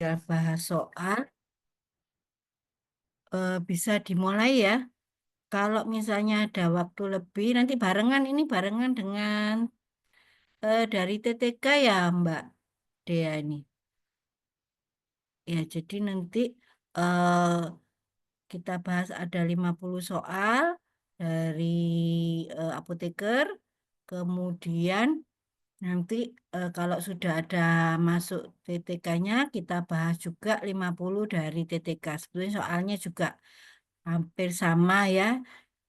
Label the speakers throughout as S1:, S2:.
S1: Ya, bahas soal bisa dimulai ya. Kalau misalnya ada waktu lebih, nanti barengan ini barengan dengan dari TTK ya Mbak Dea ini. Ya, jadi nanti eh, kita bahas ada 50 soal dari apoteker. Kemudian nanti kalau sudah ada masuk TTK-nya, kita bahas juga 50 dari TTK. Sebetulnya soalnya juga hampir sama ya,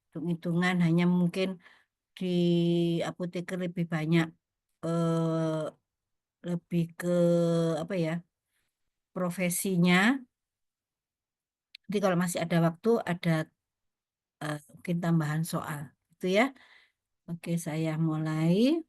S1: hitung-hitungan hanya mungkin di apoteker lebih banyak, lebih ke apa ya, profesinya. Jadi kalau masih ada waktu, ada mungkin tambahan soal. Itu ya. Oke, saya mulai.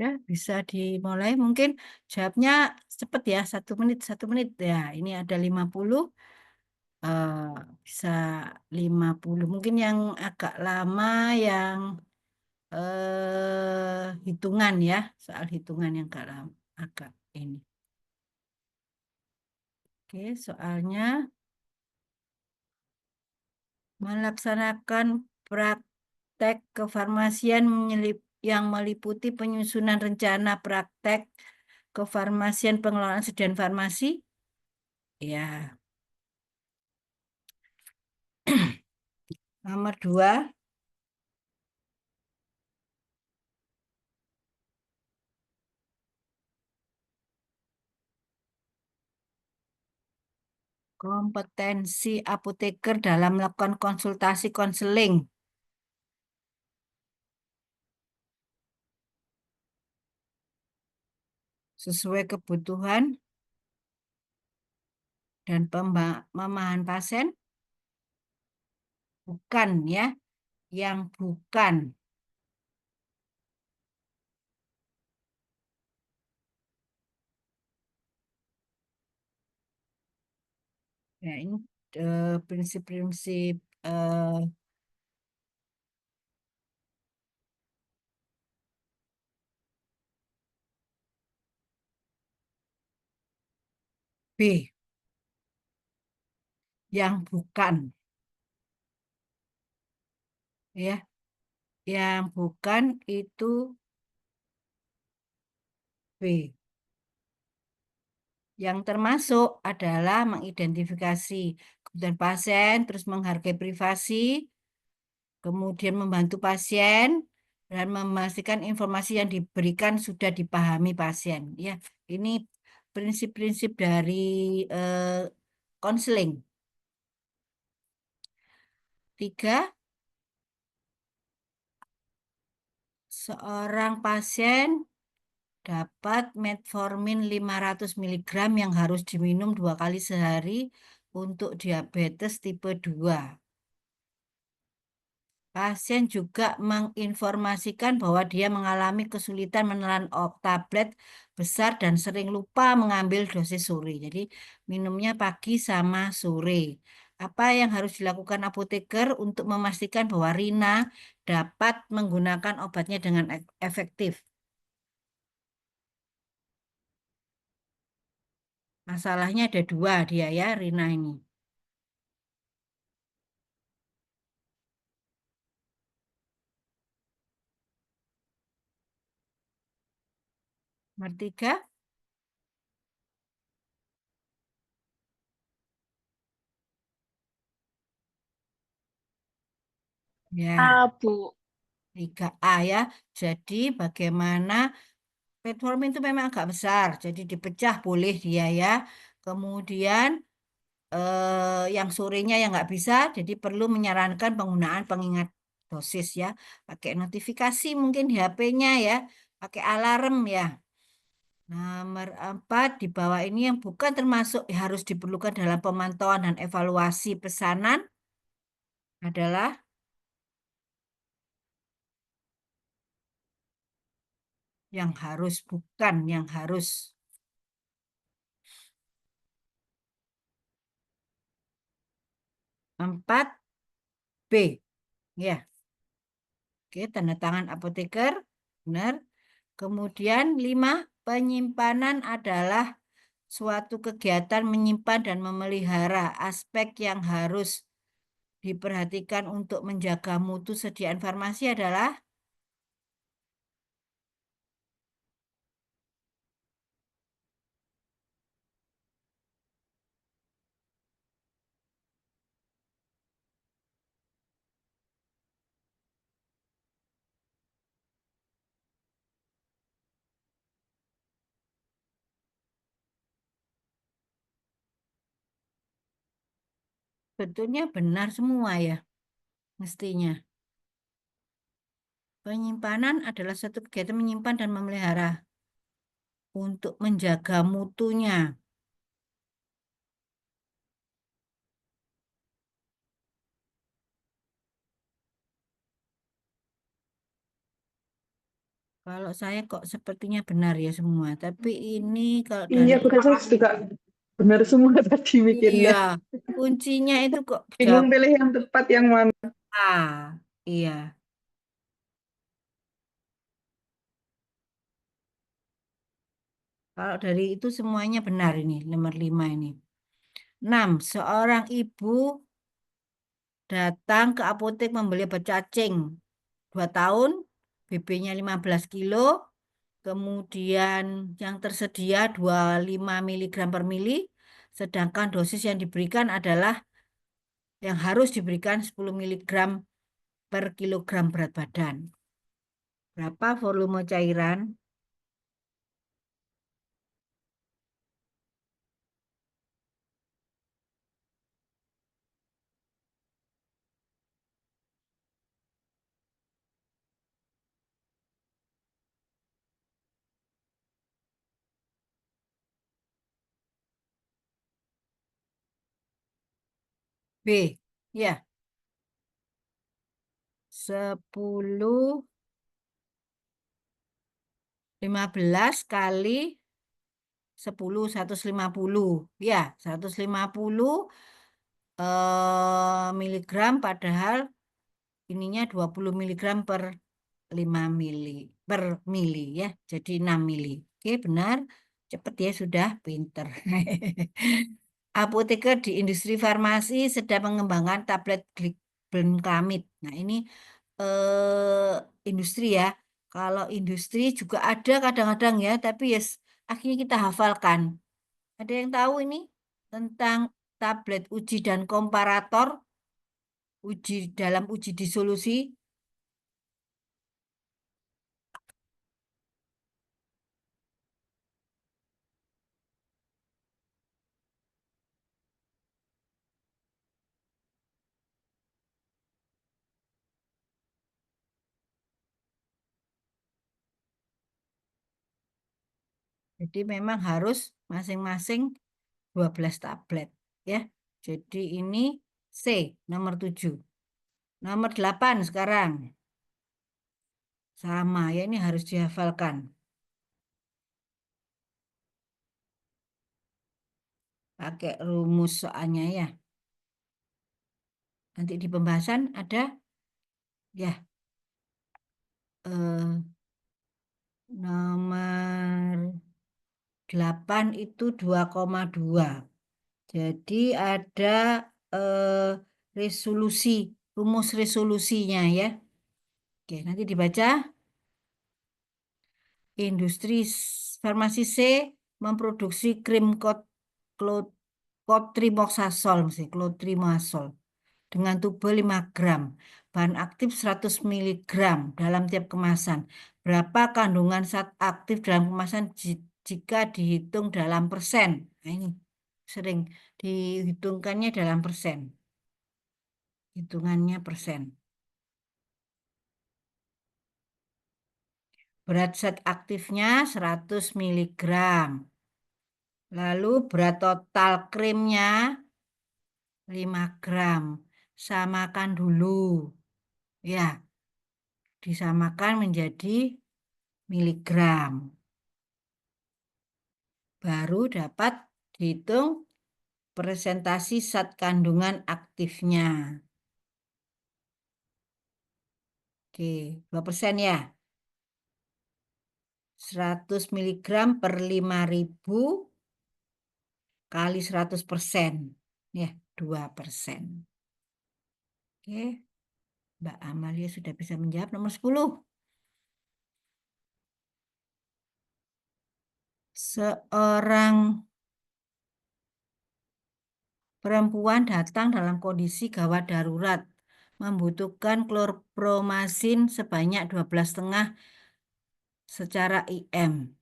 S1: Ya, bisa dimulai. Mungkin jawabnya cepat ya, 1 menit, 1 menit. Ya, ini ada 50, eh, bisa 50. Mungkin yang agak lama, yang hitungan ya, soal hitungan yang agak lama, agak ini. Oke, soalnya melaksanakan praktek kefarmasian yang meliputi penyusunan rencana praktek kefarmasian pengelolaan sediaan farmasi. Ya, nomor 2, kompetensi apoteker dalam melakukan konsultasi konseling sesuai kebutuhan dan pemahaman pasien. Bukan ya, yang bukan. Ya, ini prinsip-prinsip B, yang bukan ya. Yang bukan itu B. Yang termasuk adalah mengidentifikasi kebutuhan pasien, terus menghargai privasi, kemudian membantu pasien, dan memastikan informasi yang diberikan sudah dipahami pasien. Ya, ini prinsip-prinsip dari eh, konseling. 3, seorang pasien dapat metformin 500 miligram yang harus diminum 2 kali sehari untuk diabetes tipe 2. Pasien juga menginformasikan bahwa dia mengalami kesulitan menelan tablet besar dan sering lupa mengambil dosis sore. Jadi minumnya pagi sama sore. Apa yang harus dilakukan apoteker untuk memastikan bahwa Rina dapat menggunakan obatnya dengan efektif? Masalahnya ada 2 dia ya, Rina ini. Nomor 3, Ya,
S2: A, Bu.
S1: 3A ya. Jadi bagaimana metformin itu memang agak besar, jadi dipecah boleh dia ya. Kemudian yang sorenya yang nggak bisa, jadi perlu menyarankan penggunaan pengingat dosis ya. Pakai notifikasi mungkin di HP-nya ya, pakai alarm ya. Nomor 4 di bawah ini yang bukan termasuk harus diperlukan dalam pemantauan dan evaluasi pesanan adalah yang harus, bukan yang harus. 4B. Ya, oke, tanda tangan apoteker. Benar. Kemudian 5, penyimpanan adalah suatu kegiatan menyimpan dan memelihara aspek yang harus diperhatikan untuk menjaga mutu sediaan farmasi adalah betulnya benar semua ya, mestinya. Penyimpanan adalah suatu kegiatan menyimpan dan memelihara untuk menjaga mutunya. Kalau saya kok sepertinya benar ya semua, tapi ini kalau
S2: Iya,
S1: dari
S2: aku rasa juga benar semua tadi mikirnya.
S1: iya, kuncinya itu kok
S2: Bingung
S1: jawab
S2: pilih yang tepat yang mana.
S1: A. Iya. Kalau dari itu semuanya benar ini, nomor 5 ini. 6, seorang ibu datang ke apotek membeli obat cacing 2 tahun, BB-nya 15 kilo, kemudian yang tersedia 25 miligram per mili, sedangkan dosis yang diberikan adalah yang harus diberikan 10 miligram per kilogram berat badan. Berapa volume cairan? B. Ya, 10, 15 kali 10, 150. Ya, 150 miligram padahal ininya 20 miligram per 5 mili per mili ya. Jadi 6 mili. Oke, benar. Cepat ya sudah, pinter. Apoteker di industri farmasi sedang mengembangkan tablet glubenkamid. Nah, ini industri ya. Kalau industri juga ada kadang-kadang ya, tapi ya akhirnya kita hafalkan. Ada yang tahu ini tentang tablet uji dan komparator, uji dalam uji disolusi? Jadi memang harus masing-masing 12 tablet ya. Jadi ini C, nomor 7. Nomor 8 sekarang. Sama ya, ini harus dihafalkan. Pakai rumus soalnya ya. Nanti di pembahasan ada ya, eh, nomor 8 itu 2,2. Jadi ada eh, resolusi, rumus resolusinya ya. Oke, nanti dibaca. Industri farmasi C memproduksi krim clotrimoxazole, clotrimoxazole dengan tube 5 gram. Bahan aktif 100 miligram dalam tiap kemasan. Berapa kandungan zat aktif dalam kemasan jika dihitung dalam persen? Nah, ini sering dihitungkannya dalam persen. Hitungannya persen. Berat zat aktifnya 100 miligram. Lalu berat total krimnya 5 gram. Samakan dulu. Ya, disamakan menjadi miligram. Baru dapat dihitung presentasi zat kandungan aktifnya. Oke, 2% ya. 100 miligram per 5.000 kali 100%. Ya, 2%. Oke, Mbak Amalia sudah bisa menjawab nomor 10. Seorang perempuan datang dalam kondisi gawat darurat, membutuhkan klorpromazin sebanyak 12,5 secara IM.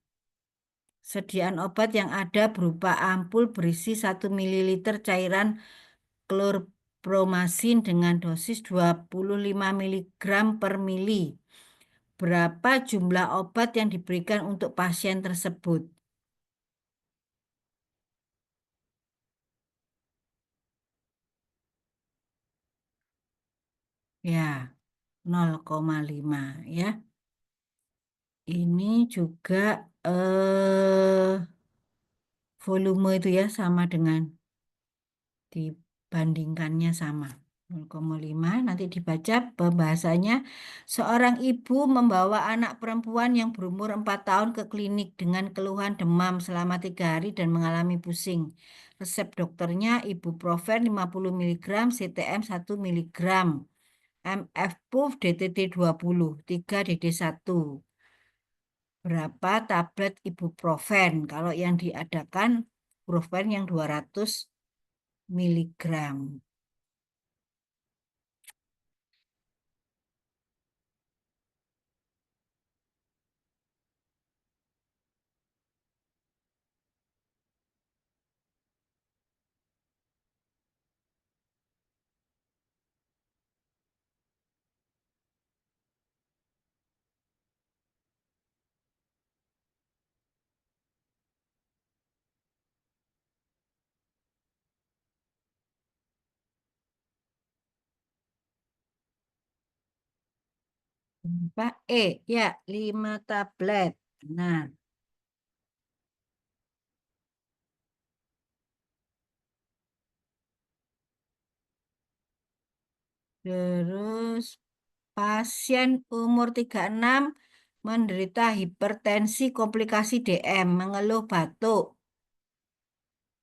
S1: Sediaan obat yang ada berupa ampul berisi 1 ml cairan klorpromazin dengan dosis 25 miligram per mili. Berapa jumlah obat yang diberikan untuk pasien tersebut? Ya, 0,5 ya. Ini juga volume itu ya sama dengan dibandingkannya sama 0,5. Nanti dibaca pembahasannya. Seorang ibu membawa anak perempuan yang berumur 4 tahun ke klinik dengan keluhan demam selama 3 hari dan mengalami pusing. Resep dokternya ibuprofen 50 miligram, CTM 1 miligram, MF Puff DTT 20, 3DD1. Berapa tablet ibuprofen? Kalau yang diadakan ibuprofen yang 200 miligram. Pak ya 5 tablet. Nah, terus pasien umur 36 menderita hipertensi komplikasi DM, mengeluh batuk.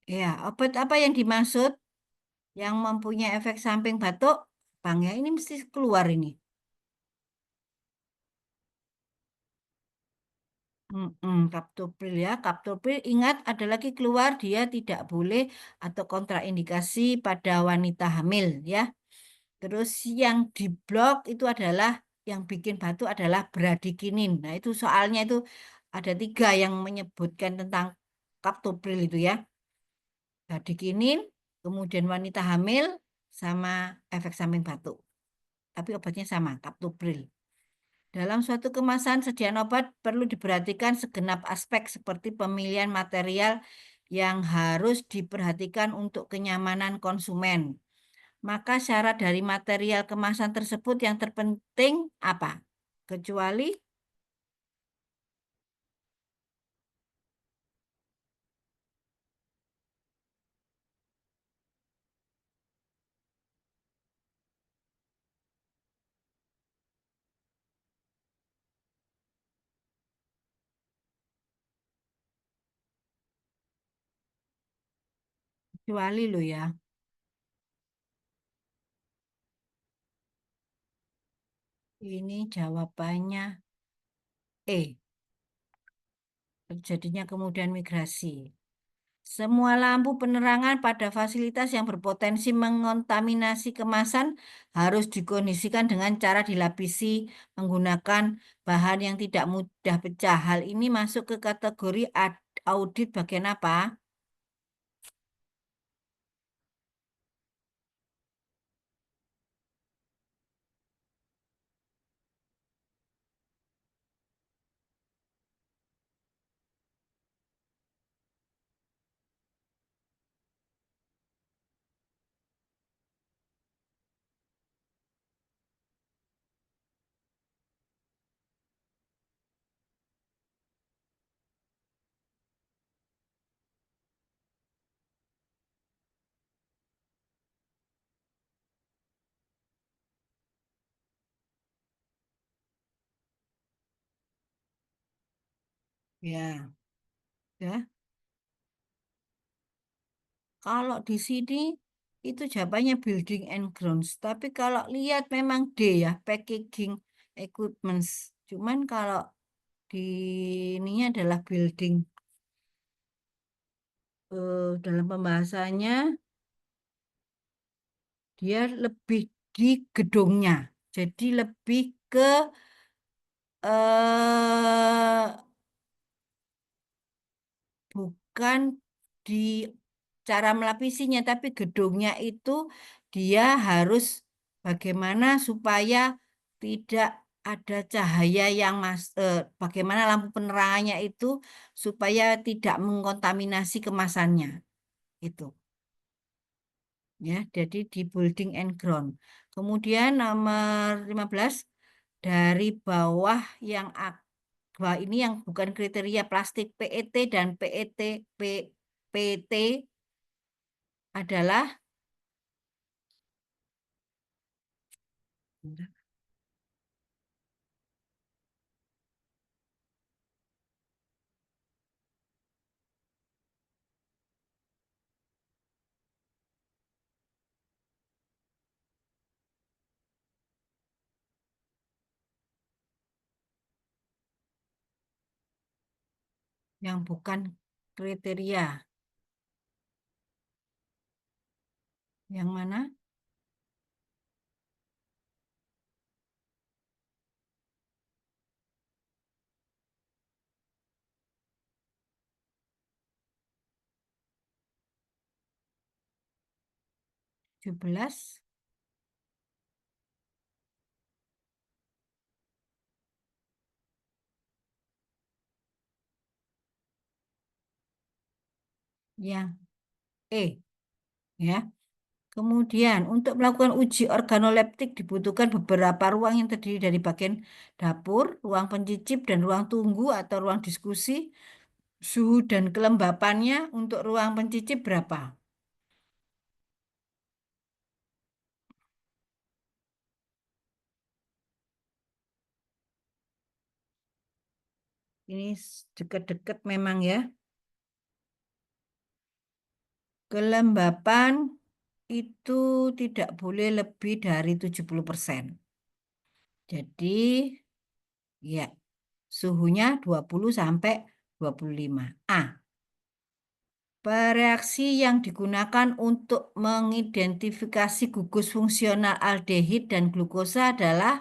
S1: Ya, obat apa yang dimaksud yang mempunyai efek samping batuk? Bang ya, ini mesti keluar ini. Kaptopril ya, kaptopril ingat ada lagi keluar dia tidak boleh atau kontraindikasi pada wanita hamil ya. Terus yang diblok itu adalah yang bikin batuk adalah bradikinin. Nah itu soalnya itu ada 3 yang menyebutkan tentang kaptopril itu ya. Bradikinin, kemudian wanita hamil, sama efek samping batuk. Tapi obatnya sama, kaptopril. Dalam suatu kemasan sediaan obat perlu diperhatikan segenap aspek seperti pemilihan material yang harus diperhatikan untuk kenyamanan konsumen. Maka syarat dari material kemasan tersebut yang terpenting apa? Kecuali kecuali lo ya. Ini jawabannya E. Terjadinya kemudian migrasi. Semua lampu penerangan pada fasilitas yang berpotensi mengontaminasi kemasan harus dikondisikan dengan cara dilapisi menggunakan bahan yang tidak mudah pecah. Hal ini masuk ke kategori audit bagian apa? Ya, ya. Kalau di sini itu jawabannya building and grounds. Tapi kalau lihat memang D ya, packaging equipments. Cuman kalau di ininya adalah building. Dalam pembahasannya dia lebih di gedungnya. Jadi lebih ke eh bukan di cara melapisinya, tapi gedungnya itu dia harus bagaimana supaya tidak ada cahaya yang bagaimana lampu penerangannya itu supaya tidak mengkontaminasi kemasannya itu ya. Jadi di building and ground. Kemudian nomor 15 dari bawah yang bawah ini yang bukan kriteria plastik PET dan PT adalah yang bukan kriteria. Yang mana? 17. Yang E ya. Kemudian untuk melakukan uji organoleptik dibutuhkan beberapa ruang yang terdiri dari bagian dapur, ruang pencicip dan ruang tunggu atau ruang diskusi. Suhu dan kelembapannya untuk ruang pencicip berapa? Ini dekat-dekat memang ya. Kelembapan itu tidak boleh lebih dari 70%. Jadi ya, suhunya 20 sampai 25. A. Reaksi yang digunakan untuk mengidentifikasi gugus fungsional aldehid dan glukosa adalah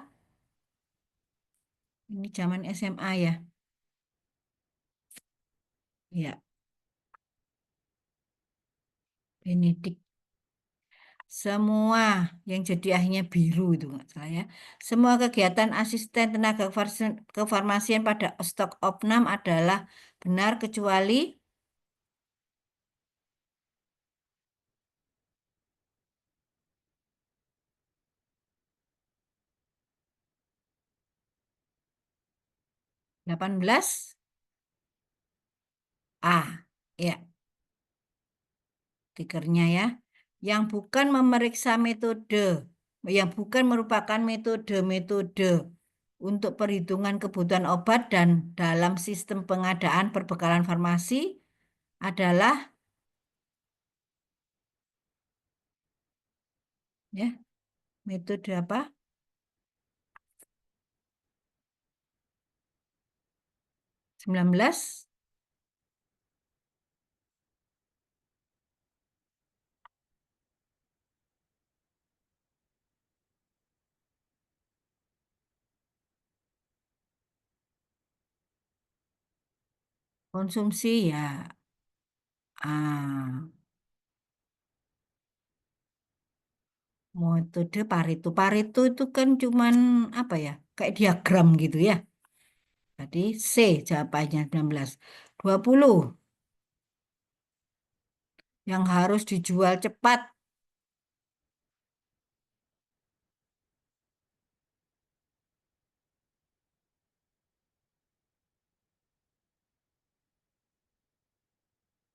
S1: ini zaman SMA ya. Ya, Benedik. Semua yang jadi akhirnya biru itu nggak salah ya. Semua kegiatan asisten tenaga kefarmasian pada stok opnam adalah benar kecuali 18 A. Ya, tikernya ya. Yang bukan memeriksa metode, yang bukan merupakan metode-metode untuk perhitungan kebutuhan obat dan dalam sistem pengadaan perbekalan farmasi adalah ya metode apa? 19. Konsumsi ya. Ah, metode Pareto. Pareto itu kan cuman apa ya? Kayak diagram gitu ya. Tadi C jawabannya 19. 20 yang harus dijual cepat.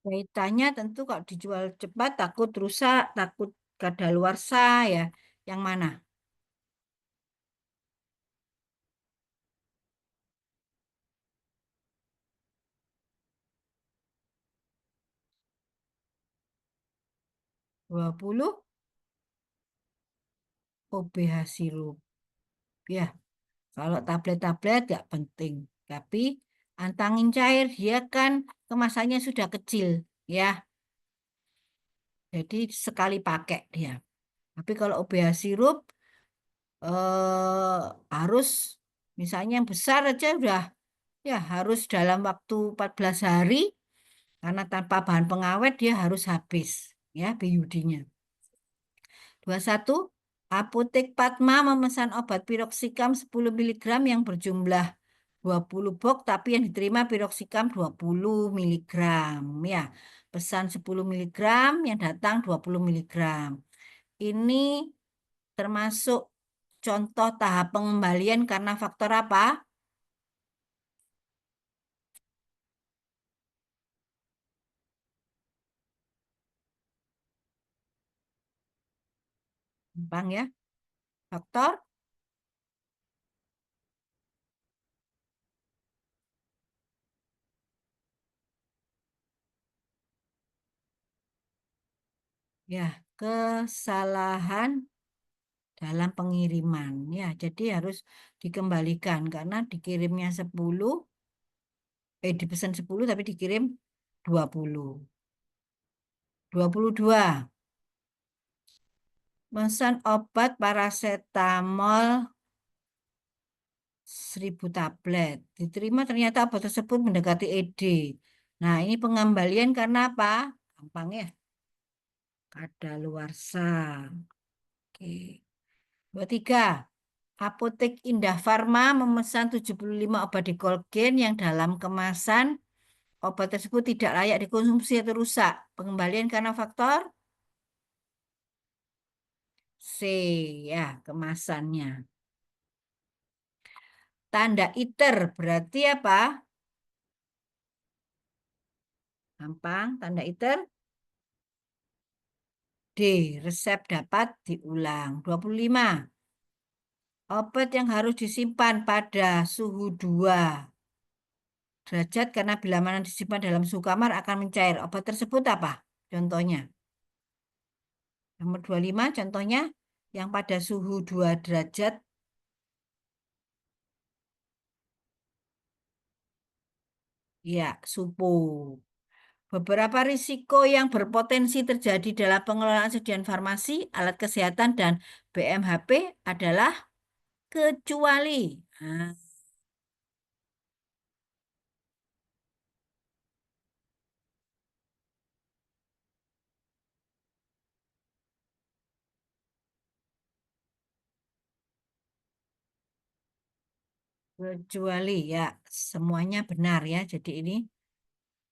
S1: Kaitannya tentu kalau dijual cepat takut rusak, takut kadaluarsa ya. Yang mana? 20 OBH sirup. Ya, kalau tablet-tablet nggak penting. Tapi antangin cair dia kan kemasannya sudah kecil ya. Jadi sekali pakai dia. Tapi kalau OBH sirup harus misalnya yang besar aja udah ya harus dalam waktu 14 hari karena tanpa bahan pengawet dia harus habis ya BUD-nya. 21. Apotek Padma memesan obat piroksikam 10 miligram yang berjumlah 20 box tapi yang diterima piroksikam 20 miligram ya. Pesan 10 miligram yang datang 20 miligram. Ini termasuk contoh tahap pengembalian karena faktor apa? Gampang ya. Faktor ya, kesalahan dalam pengiriman ya. Jadi harus dikembalikan karena dikirimnya 10, dipesan 10 tapi dikirim 20. 22. Pesan obat paracetamol 1000 tablet. Diterima ternyata obat tersebut mendekati ED. Nah, ini pengembalian karena apa? Gampang ya. Kadaluarsa. Oke. 23. Apotek Indah Farma memesan 75 obat Dikolgen yang dalam kemasan obat tersebut tidak layak dikonsumsi atau rusak. Pengembalian karena faktor C ya, kemasannya. Tanda ITER berarti apa? Gampang, tanda ITER. D. Resep dapat diulang. 25. Obat yang harus disimpan pada suhu 2 derajat karena bila mana disimpan dalam suhu kamar akan mencair. Obat tersebut apa? Contohnya. Nomor 25 contohnya yang pada suhu 2 derajat ya supo. Beberapa risiko yang berpotensi terjadi dalam pengelolaan sediaan farmasi, alat kesehatan, dan BMHP adalah kecuali. Nah, kecuali ya semuanya benar ya. Jadi ini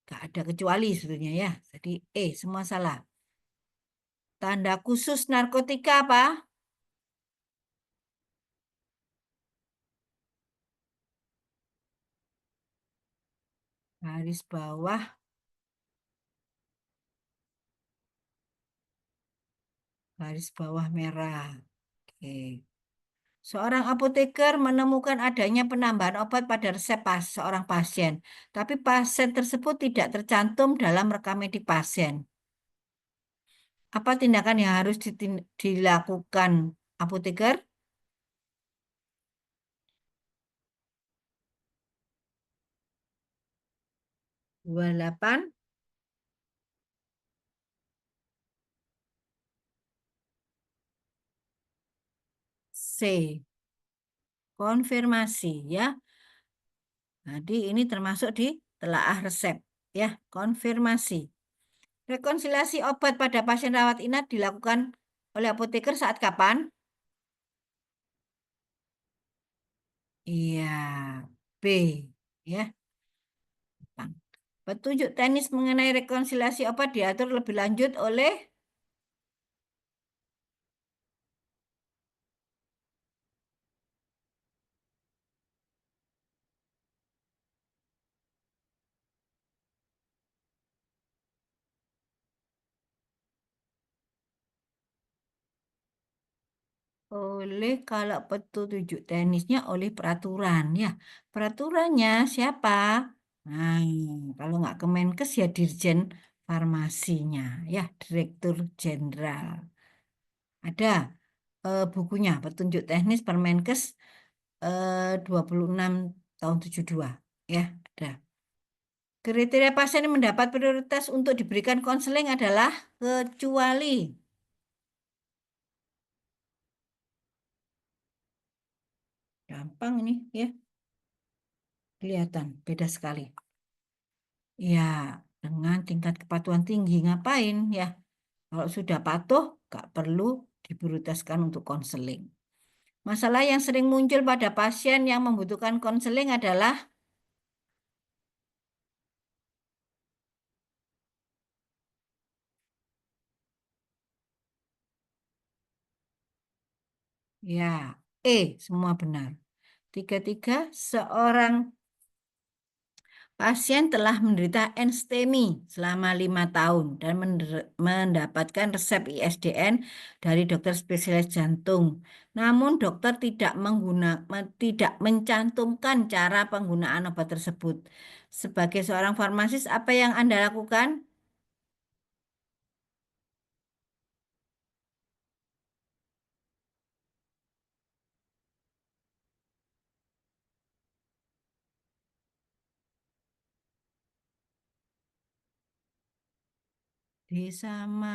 S1: gak ada kecuali sebetulnya ya. Jadi semua salah. Tanda khusus narkotika apa? Garis bawah, garis bawah merah. Oke. Seorang apoteker menemukan adanya penambahan obat pada resep seorang pasien, tapi pasien tersebut tidak tercantum dalam rekam medik pasien. Apa tindakan yang harus dilakukan apoteker? 28 C. Konfirmasi ya. Jadi ini termasuk di telaah resep. Ya, konfirmasi. Rekonsiliasi obat pada pasien rawat inap dilakukan oleh apoteker saat kapan? Iya, B. Ya, Bang. Petunjuk teknis mengenai rekonsiliasi obat diatur lebih lanjut oleh kalau petunjuk teknisnya oleh peraturan ya. Peraturannya siapa? Nah, kalau nggak Kemenkes ya Dirjen Farmasinya ya, Direktur Jenderal. Ada bukunya petunjuk teknis Permenkes 26 tahun 72 ya, ada. Kriteria pasien yang mendapat prioritas untuk diberikan konseling adalah kecuali. Gampang ini ya, kelihatan beda sekali. Ya, dengan tingkat kepatuhan tinggi ngapain ya? Kalau sudah patuh, nggak perlu diprioritaskan untuk konseling. Masalah yang sering muncul pada pasien yang membutuhkan konseling adalah ya, semua benar. Tiga-tiga, seorang pasien telah menderita enstemi selama 5 tahun dan mendapatkan resep ISDN dari dokter spesialis jantung. Namun dokter tidak mencantumkan cara penggunaan obat tersebut. Sebagai seorang farmasis, apa yang Anda lakukan? D sama,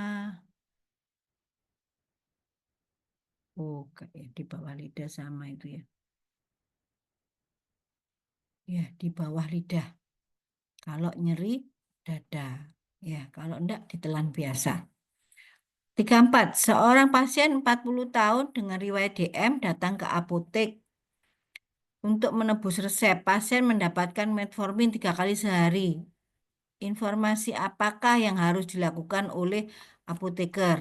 S1: oh kayak di bawah lidah sama itu ya. Ya, di bawah lidah. Kalau nyeri dada. Ya, kalau enggak ditelan biasa. 34. Seorang pasien 40 tahun dengan riwayat DM datang ke apotek untuk menebus resep. Pasien mendapatkan metformin 3 kali sehari. Informasi apakah yang harus dilakukan oleh apoteker?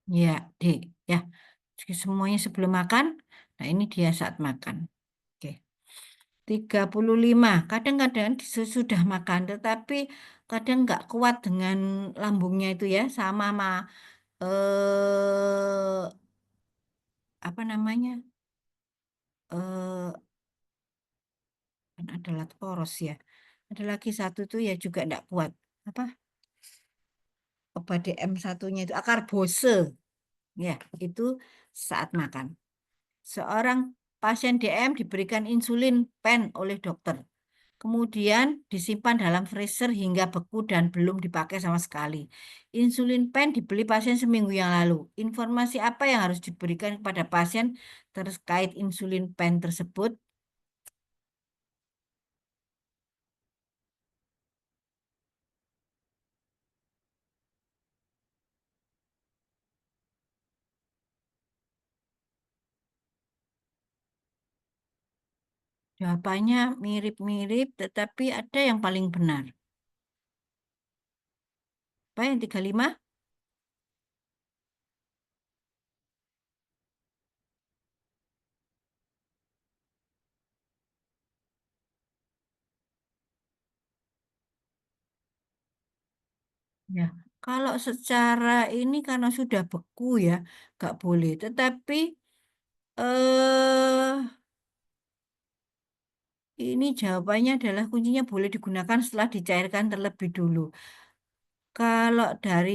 S1: Ya, D. Ya, semuanya sebelum makan. Nah, ini dia saat makan. Oke. 35. Kadang-kadang sudah makan, tetapi kadang nggak kuat dengan lambungnya itu ya, sama apa namanya? eh kan ada lat poros ya. Ada lagi satu tuh ya juga enggak kuat. Apa? Obat DM satunya itu akar bose. Ya, itu saat makan. Seorang pasien DM diberikan insulin pen oleh dokter. Kemudian disimpan dalam freezer hingga beku dan belum dipakai sama sekali. Insulin pen dibeli pasien seminggu yang lalu. Informasi apa yang harus diberikan kepada pasien terkait insulin pen tersebut? Jawabannya mirip-mirip, tetapi ada yang paling benar. Apa yang 35? Ya, kalau secara ini karena sudah beku ya, nggak boleh. Tetapi eh ini jawabannya adalah kuncinya boleh digunakan setelah dicairkan terlebih dulu. Kalau dari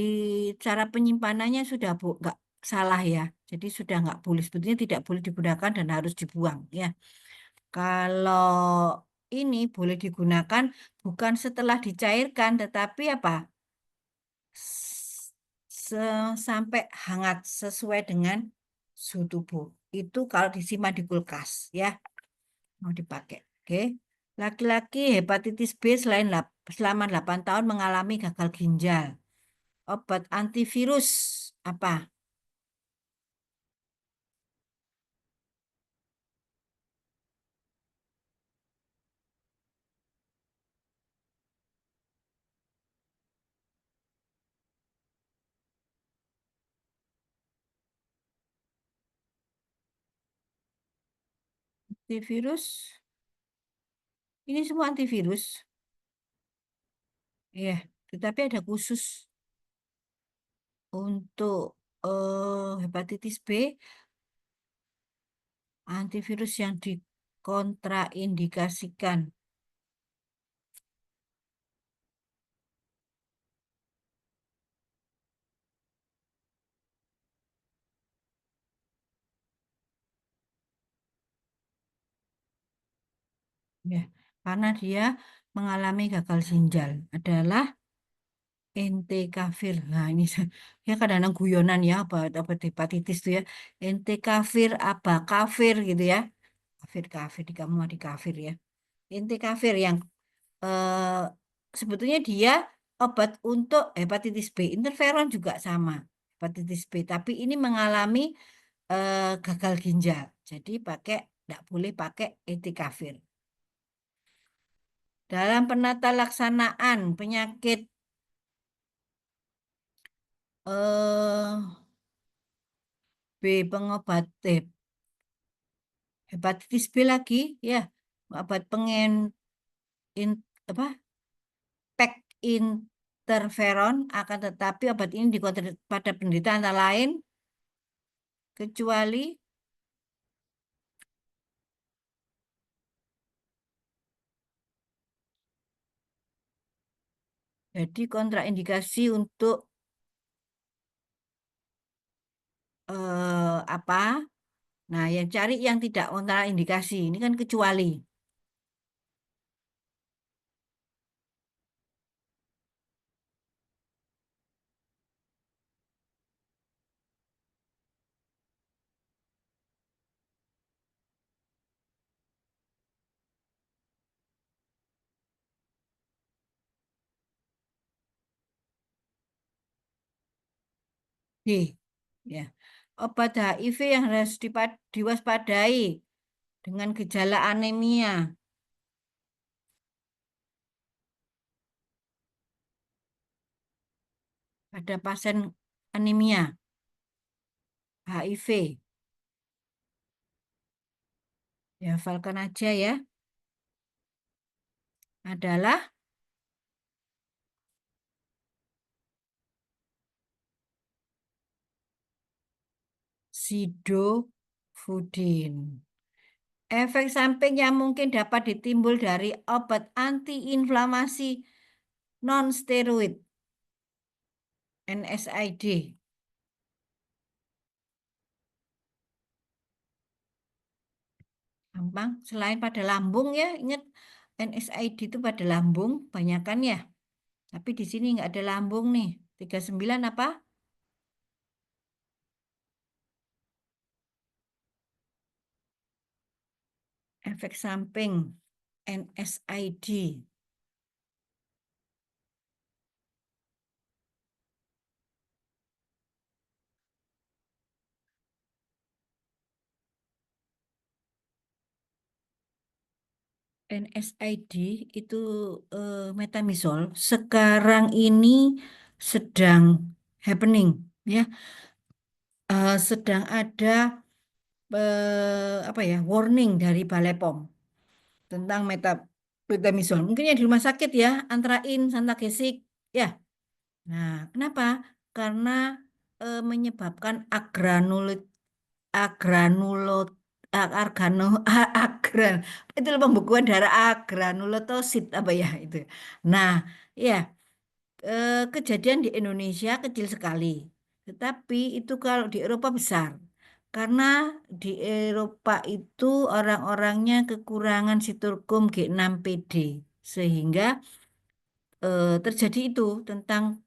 S1: cara penyimpanannya sudah nggak salah ya. Jadi sudah nggak boleh, sebetulnya tidak boleh digunakan dan harus dibuang ya. Kalau ini boleh digunakan bukan setelah dicairkan, tetapi apa? sampai hangat sesuai dengan suhu tubuh. Itu kalau disimpan di kulkas ya, mau dipakai. Oke. Laki-laki hepatitis B selama 8 tahun mengalami gagal ginjal. Obat antivirus apa? Antivirus. Ini semua antivirus. Iya, tetapi ada khusus untuk hepatitis B, antivirus yang dikontraindikasikan. Ya, karena dia mengalami gagal ginjal adalah Entecavir. Nah, ini ya kadang-kadang guyonan ya apa hepatitis itu ya. Entecavir apa kafir gitu ya. Kafir kafir di kamu di kafir ya. Entecavir yang eh, sebetulnya dia obat untuk hepatitis B. Interferon juga sama hepatitis B, tapi ini mengalami gagal ginjal. Jadi tidak boleh pakai Entecavir. Dalam penata laksanaan penyakit eh B pengobat hepatitis B lagi ya, obat apa pek interferon, akan tetapi obat ini pada penderita antara lain kecuali jadi kontraindikasi untuk apa? Nah, yang cari yang tidak kontraindikasi ini kan kecuali. D. Ya. Obat HIV yang harus diwaspadai dengan gejala anemia pada pasien anemia HIV. Ya, hafalkan aja ya. Adalah Sidofudin. Efek samping yang mungkin dapat ditimbul dari obat antiinflamasi non-steroid NSAID. Gampang, selain pada lambung ya, ingat NSAID itu pada lambung, banyakan ya. Tapi di sini nggak ada lambung nih. 39 apa? Efek samping NSAID. NSAID itu metamizol sekarang ini sedang happening ya. Sedang ada apa ya warning dari Balai POM tentang metamizol. Mungkin ya di rumah sakit ya, Antrain, Santagesik ya. Nah, kenapa? Karena menyebabkan agranulot argano agran itu pembekuan darah agranulotosit apa ya itu. Nah, ya kejadian di Indonesia kecil sekali, tetapi itu kalau di Eropa besar. Karena di Eropa itu orang-orangnya kekurangan siturkum G6PD sehingga terjadi itu tentang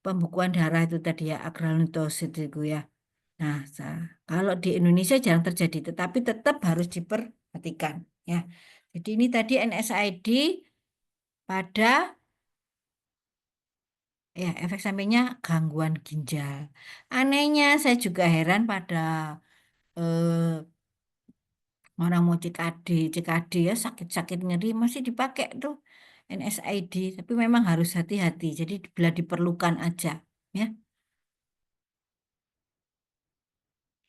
S1: pembekuan darah itu tadi ya, agranulosit itu ya. Nah, kalau di Indonesia jarang terjadi, tetapi tetap harus diperhatikan ya. Jadi ini tadi NSAID pada ya efek sampingnya gangguan ginjal. Anehnya saya juga heran pada eh, orang mau CKD, CKD ya sakit-sakit nyeri masih dipakai tuh NSAID, tapi memang harus hati-hati. Jadi bila diperlukan aja ya.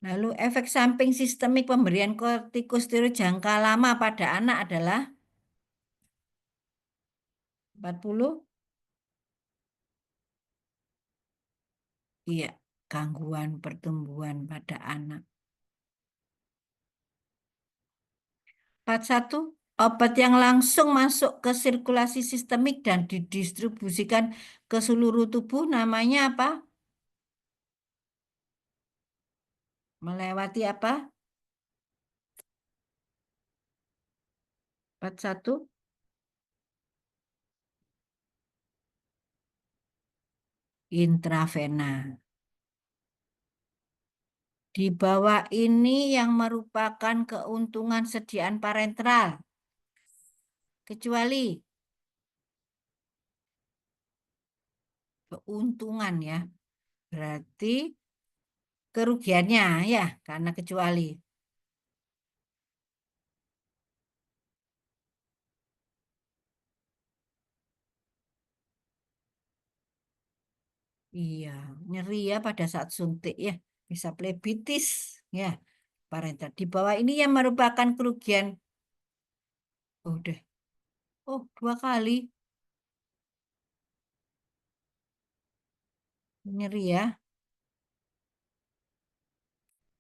S1: Lalu efek samping sistemik pemberian kortikosteroid jangka lama pada anak adalah 40. Iya, gangguan pertumbuhan pada anak. 41, obat yang langsung masuk ke sirkulasi sistemik dan didistribusikan ke seluruh tubuh namanya apa? Melewati apa? 41, intravena. Di bawah ini yang merupakan keuntungan sediaan parenteral, kecuali keuntungan ya. Berarti kerugiannya ya, karena kecuali. Iya, nyeri ya pada saat suntik ya. Bisa plebitis ya, parental. Di bawah ini yang merupakan kerugian. Oh, udah. Oh, 2 kali. Nyeri ya.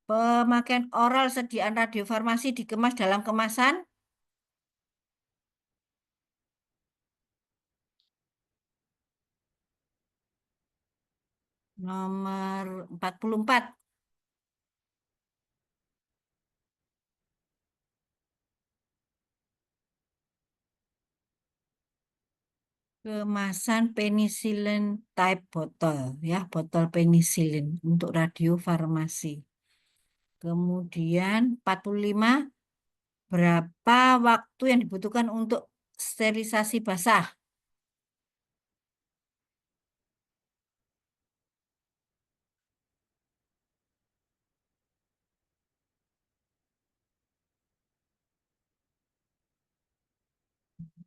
S1: Pemakaian oral sediaan radiofarmasi dikemas dalam kemasan nomor 44. Kemasan penicillin type botol ya, botol penicillin untuk radiofarmasi. Kemudian 45, berapa waktu yang dibutuhkan untuk sterilisasi basah?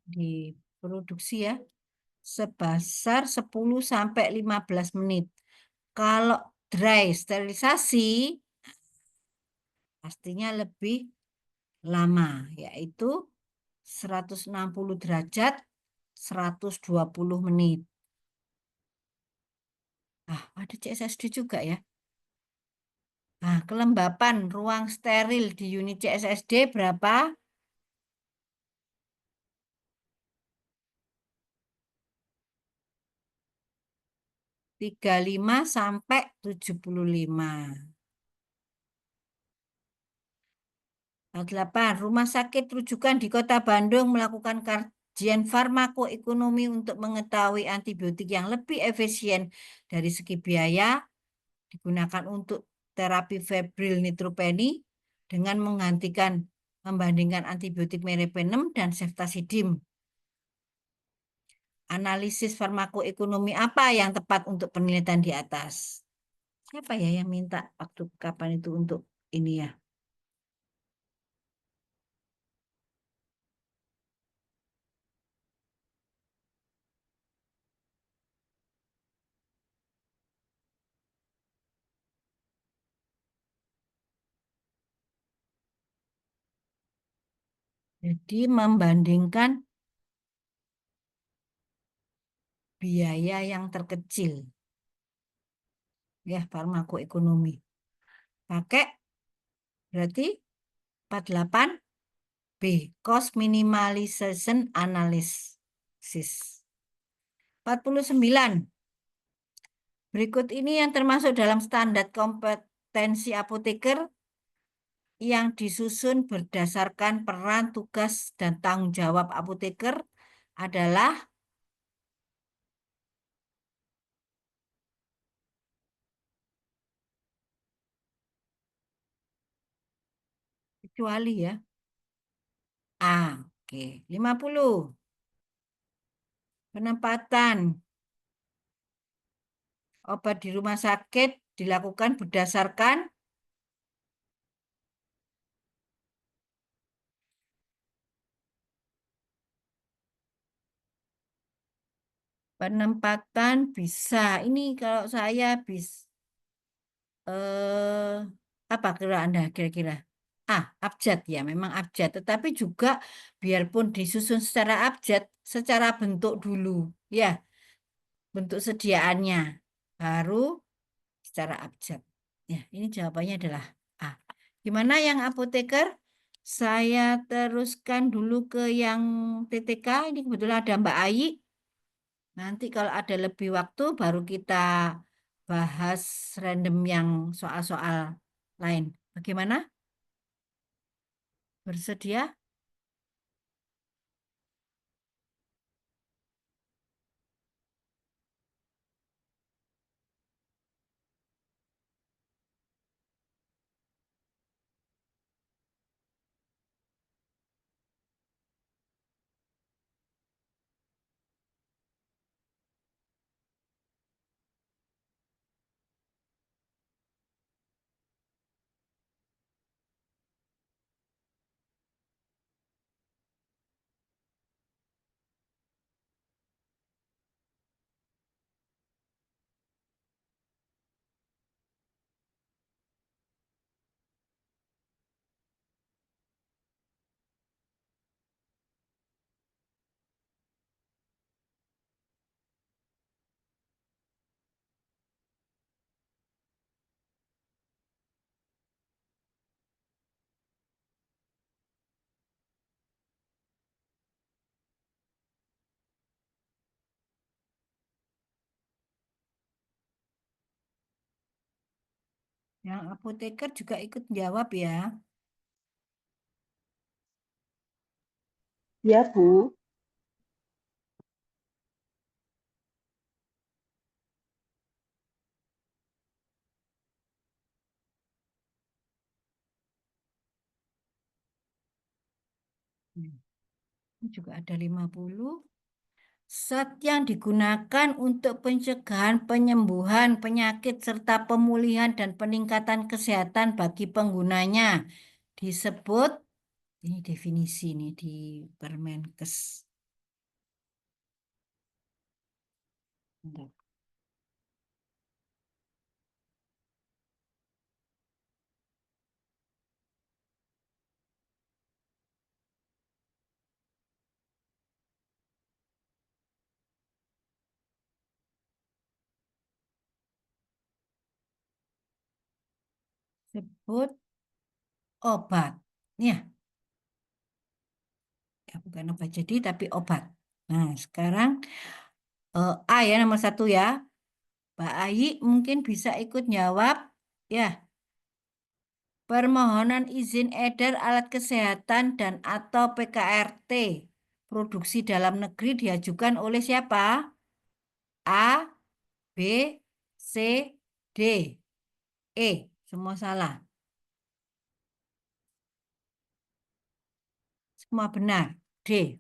S1: Diproduksi ya sebesar 10 sampai 15 menit. Kalau dry sterilisasi pastinya lebih lama, yaitu 160 derajat 120 menit. Ah, ada CSSD juga ya. Nah, kelembapan ruang steril di unit CSSD berapa? 35 sampai 75. 8. Rumah sakit rujukan di Kota Bandung melakukan kajian farmakoekonomi untuk mengetahui antibiotik yang lebih efisien dari segi biaya digunakan untuk terapi febrile neutropenia dengan membandingkan antibiotik meropenem dan ceftazidime. Analisis farmakoekonomi apa yang tepat untuk penelitian di atas? Siapa ya yang minta waktu kapan itu untuk ini ya? Jadi membandingkan biaya yang terkecil ya farmakoekonomi. Pakai berarti 48 B cost minimalization analysis. 49. Berikut ini yang termasuk dalam standar kompetensi apoteker yang disusun berdasarkan peran, tugas, dan tanggung jawab apoteker adalah kecuali ya. Ah, oke. 50. Penempatan obat di rumah sakit dilakukan berdasarkan penempatan bisa. Ini kalau saya eh apa kira Anda kira-kira? Ah, abjad ya, memang abjad. Tetapi juga biarpun disusun secara abjad, secara bentuk dulu, ya, bentuk sediaannya, baru secara abjad. Ya, ini jawabannya adalah A. Gimana yang apoteker? Saya teruskan dulu ke yang TTK. Ini kebetulan ada Mbak Ayi. Nanti kalau ada lebih waktu, baru kita bahas random yang soal-soal lain. Bagaimana? Bersedia? Yang apoteker juga ikut jawab ya.
S2: Ya, Bu.
S1: Ini juga ada 50. Zat yang digunakan untuk pencegahan penyembuhan penyakit serta pemulihan dan peningkatan kesehatan bagi penggunanya disebut, ini definisi nih di Permenkes. Bentar. Sebut obat. Ya, ya bukan obat jadi tapi obat. Nah, sekarang A ya nomor satu ya. Mbak Ayi mungkin bisa ikut jawab. Ya, permohonan izin edar alat kesehatan dan atau PKRT produksi dalam negeri diajukan oleh siapa? A, B, C, D, E. Semua salah. Semua benar. D.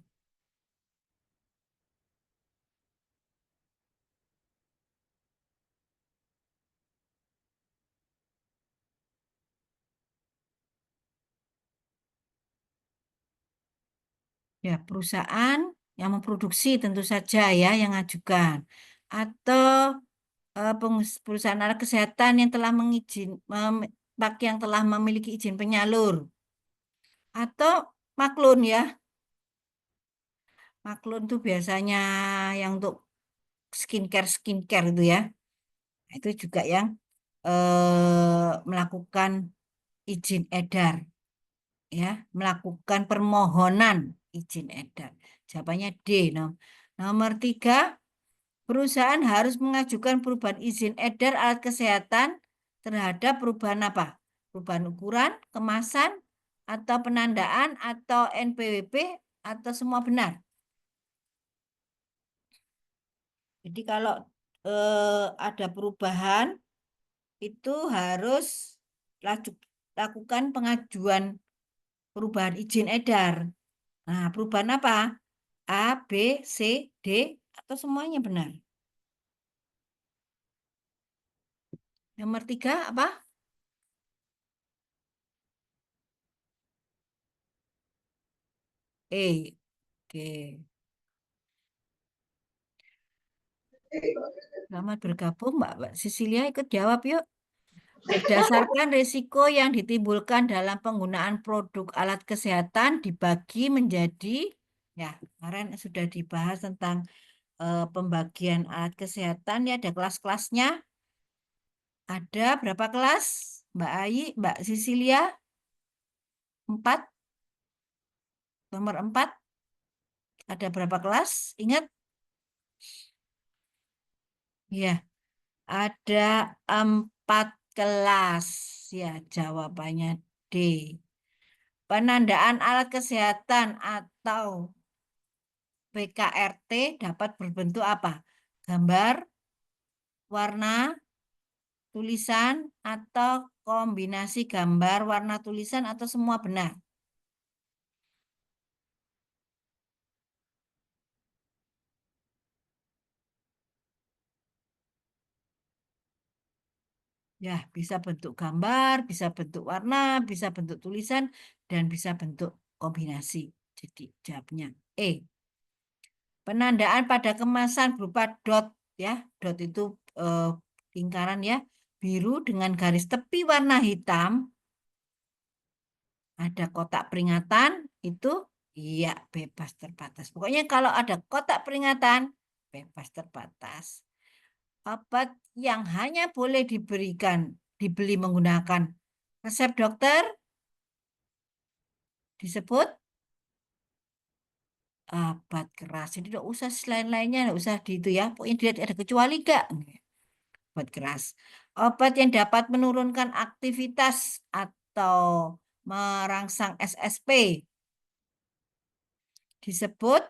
S1: Ya, perusahaan yang memproduksi tentu saja ya yang ajukan. Atau perusahaan alat kesehatan yang telah yang telah memiliki izin penyalur. Atau maklun ya. Maklun itu biasanya yang untuk skincare itu ya. Itu juga yang melakukan izin edar ya, melakukan permohonan izin edar. Jawabannya D. Nomor 3, perusahaan harus mengajukan perubahan izin edar alat kesehatan terhadap perubahan apa? Perubahan ukuran, kemasan, atau penandaan, atau NPWP, atau semua benar. Jadi kalau ada perubahan itu harus lakukan pengajuan Perubahan izin edar. Nah, perubahan apa? A, B, C, D, atau semuanya benar? Nomor tiga apa? E. Oke. Selamat bergabung, Mbak Cecilia. Ikut jawab yuk. Berdasarkan risiko yang ditimbulkan dalam penggunaan produk alat kesehatan dibagi menjadi, ya, kemarin sudah dibahas tentang pembagian alat kesehatan ya, ada kelas-kelasnya. Ada berapa kelas? Mbak Ayi, Mbak Cecilia? Empat, nomor empat. Ada berapa kelas? Ingat? Ya, ada empat kelas. Ya, jawabannya D. Penandaan alat kesehatan atau PKRT dapat berbentuk apa? Gambar, warna, tulisan, atau kombinasi gambar, warna, tulisan, atau semua benar? Ya, bisa bentuk gambar, bisa bentuk warna, bisa bentuk tulisan, dan bisa bentuk kombinasi. Jadi jawabnya E. Penandaan pada kemasan berupa dot, ya, dot itu eh, lingkaran ya, biru dengan garis tepi warna hitam. Ada kotak peringatan itu, iya bebas terbatas. Pokoknya kalau ada kotak peringatan, bebas terbatas. Obat yang hanya boleh dibeli menggunakan resep dokter disebut obat keras. Jadi tidak usah selain-lainnya, tidak usah di itu ya. Pokoknya dilihat ada kecuali enggak. Obat keras. Obat yang dapat menurunkan aktivitas atau merangsang SSP disebut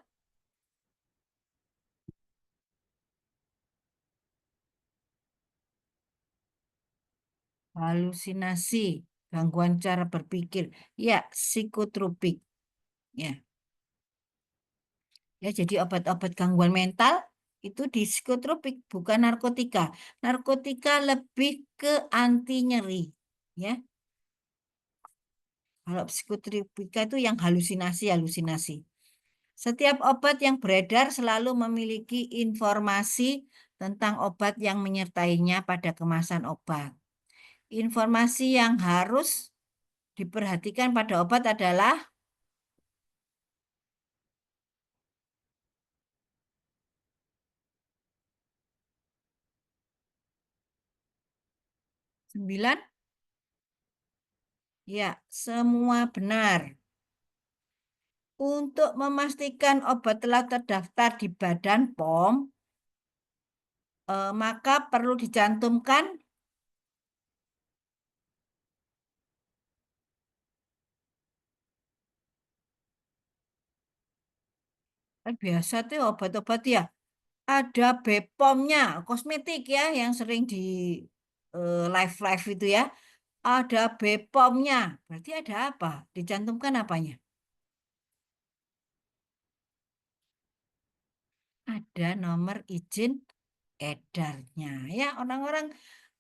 S1: halusinasi, gangguan cara berpikir. Ya, psikotropik. Ya, ya jadi obat-obat gangguan mental itu di psikotropik, bukan narkotika. Narkotika lebih ke anti nyeri. Ya, kalau psikotropika itu yang halusinasi-halusinasi. Setiap obat yang beredar selalu memiliki informasi tentang obat yang menyertainya pada kemasan obat. Informasi yang harus diperhatikan pada obat adalah 9. Ya, semua benar. Untuk memastikan obat telah terdaftar di Badan POM, maka perlu dicantumkan biasa tuh obat-obat ya. Ada BPOM-nya, kosmetik ya, yang sering di live-live itu ya. Ada BPOM-nya, berarti ada apa? Dicantumkan apanya? Ada nomor izin edarnya. Ya, orang-orang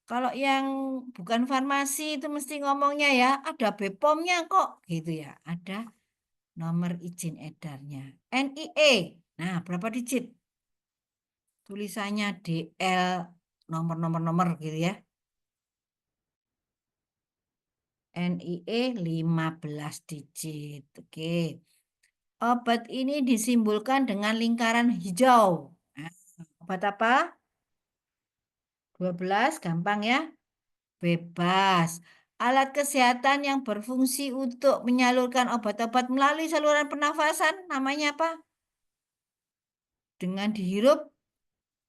S1: kalau yang bukan farmasi itu mesti ngomongnya ya, ada BPOM-nya kok, gitu ya. Ada nomor izin edarnya. NIE. Nah, berapa digit? Tulisannya DL, nomor-nomor gitu ya. NIE 15 digit. Oke. Obat ini disimbolkan dengan lingkaran hijau. Nah, obat apa? 12, gampang ya. Bebas. Alat kesehatan yang berfungsi untuk menyalurkan obat-obat melalui saluran pernafasan, namanya apa? Dengan dihirup,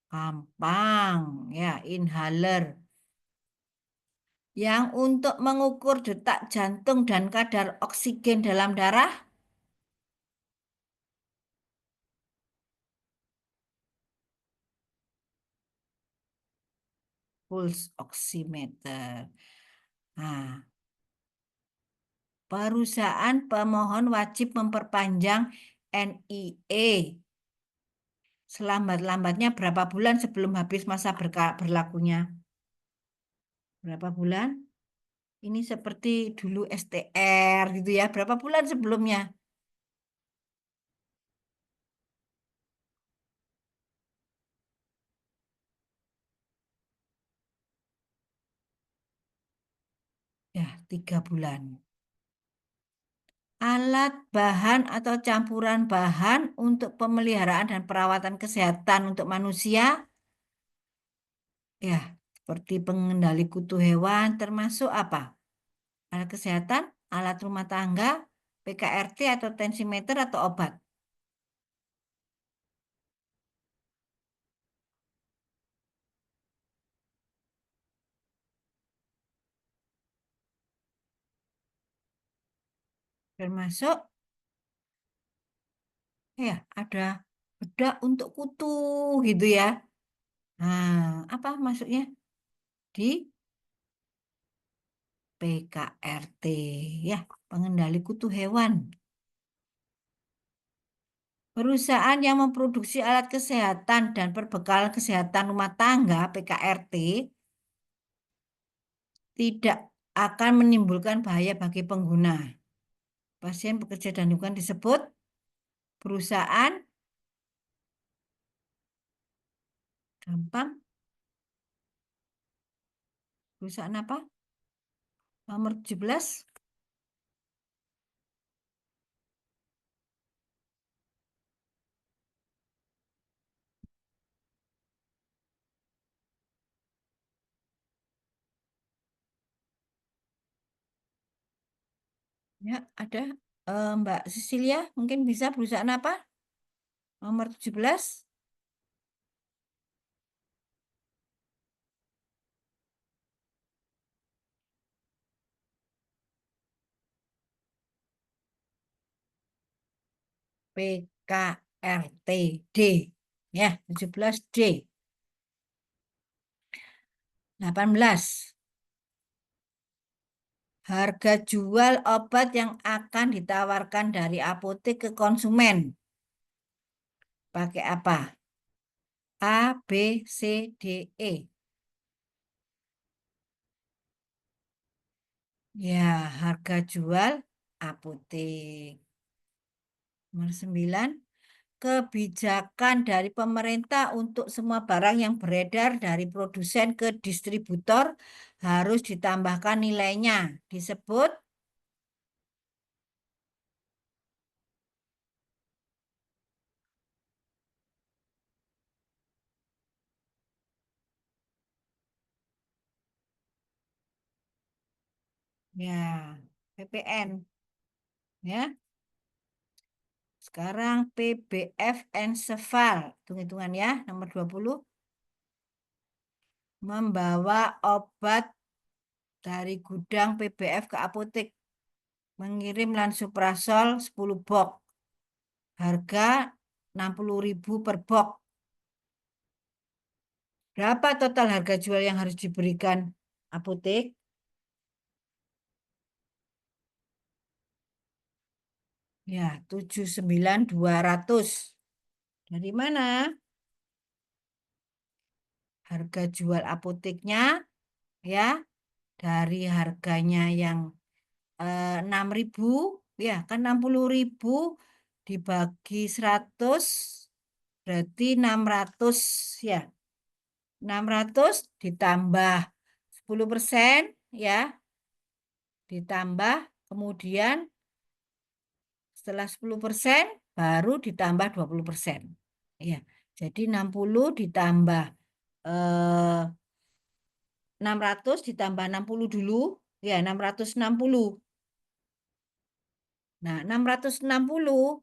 S1: gampang. Ya, inhaler. Yang untuk mengukur detak jantung dan kadar oksigen dalam darah, pulse oximeter. Nah, Perusahaan pemohon wajib memperpanjang NIE selambat-lambatnya berapa bulan sebelum habis masa berlakunya? Berapa bulan? Ini seperti dulu STR gitu ya. Berapa bulan sebelumnya? Ya, 3 bulan. Alat, bahan, atau campuran bahan untuk pemeliharaan dan perawatan kesehatan untuk manusia. Ya, seperti pengendali kutu hewan termasuk apa? Alat kesehatan, alat rumah tangga, PKRT atau tensimeter atau obat. Termasuk ya ada bedak untuk kutu gitu ya. Nah, apa maksudnya? Di PKRT ya, pengendali kutu hewan. Perusahaan yang memproduksi alat kesehatan dan perbekalan kesehatan rumah tangga PKRT tidak akan menimbulkan bahaya bagi pengguna. Pasien bekerja dan lingkungan disebut perusahaan gampang. Perusahaan apa? Nomor 17. Ya, ada Mbak Cecilia, mungkin bisa perusahaan apa? Nomor 17. PKRT D. Ya, 17 D. 18. Harga jual obat yang akan ditawarkan dari apotek ke konsumen. Pakai apa? A, B, C, D, E. Ya, harga jual apotek. Nomor 9. Kebijakan dari pemerintah untuk semua barang yang beredar dari produsen ke distributor harus ditambahkan nilainya. Disebut ya PPN ya. Sekarang PBF Ensefal. Hitung-hitungan ya, nomor 20. Membawa obat dari gudang PBF ke apotek. Mengirim Lansoprazol 10 box. Harga 60.000 per box. Berapa total harga jual yang harus diberikan apotek? Ya, 79.200. Dari mana? Harga jual apoteknya ya, dari harganya yang 6.000 ya kan 60.000 dibagi 100 berarti 600 ya. 600 ditambah 10% ya, ditambah kemudian setelah 10% baru ditambah 20%. Ya, jadi 60 ditambah 600 ditambah 60 dulu. Ya, 660. Nah, 660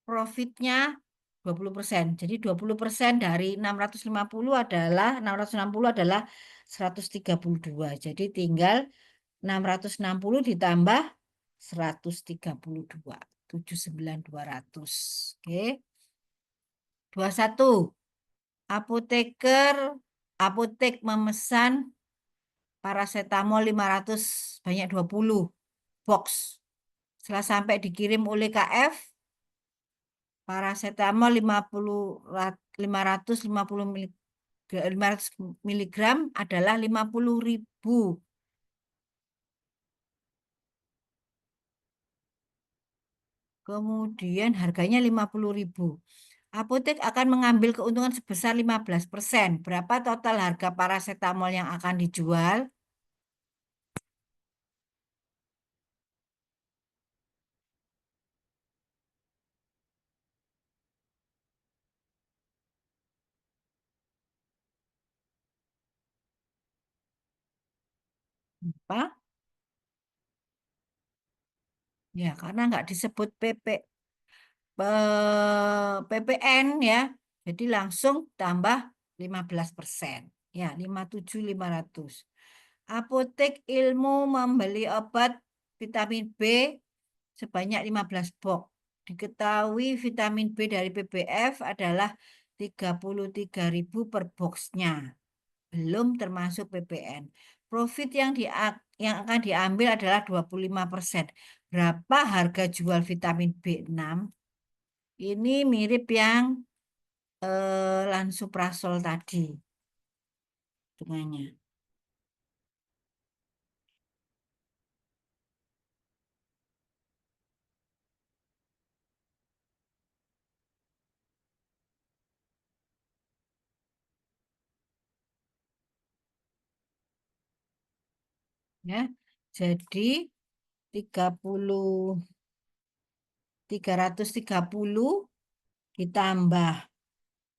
S1: profitnya 20%. Jadi 20% dari 650 adalah 660 adalah 132. Jadi tinggal 660 ditambah 132. 79.200. Oke. 21. Apoteker apotek memesan paracetamol 500 banyak 20. box. Setelah sampai dikirim oleh KF, paracetamol 550 500 miligram adalah 50.000. Kemudian harganya 50.000. Apotek akan mengambil keuntungan sebesar 15%. Berapa total harga paracetamol yang akan dijual? Apa? Ya, karena nggak disebut PPN ya. Jadi langsung tambah 15%. Ya, 57.500. Apotek Ilmu membeli obat vitamin B sebanyak 15 box. Diketahui vitamin B dari PBF adalah 33.000 per boxnya. Belum termasuk PPN. Profit yang akan diambil adalah 25%. Berapa harga jual vitamin B6? Ini mirip yang Lansoprazol tadi hitungannya. Ya. Jadi 30 330 ditambah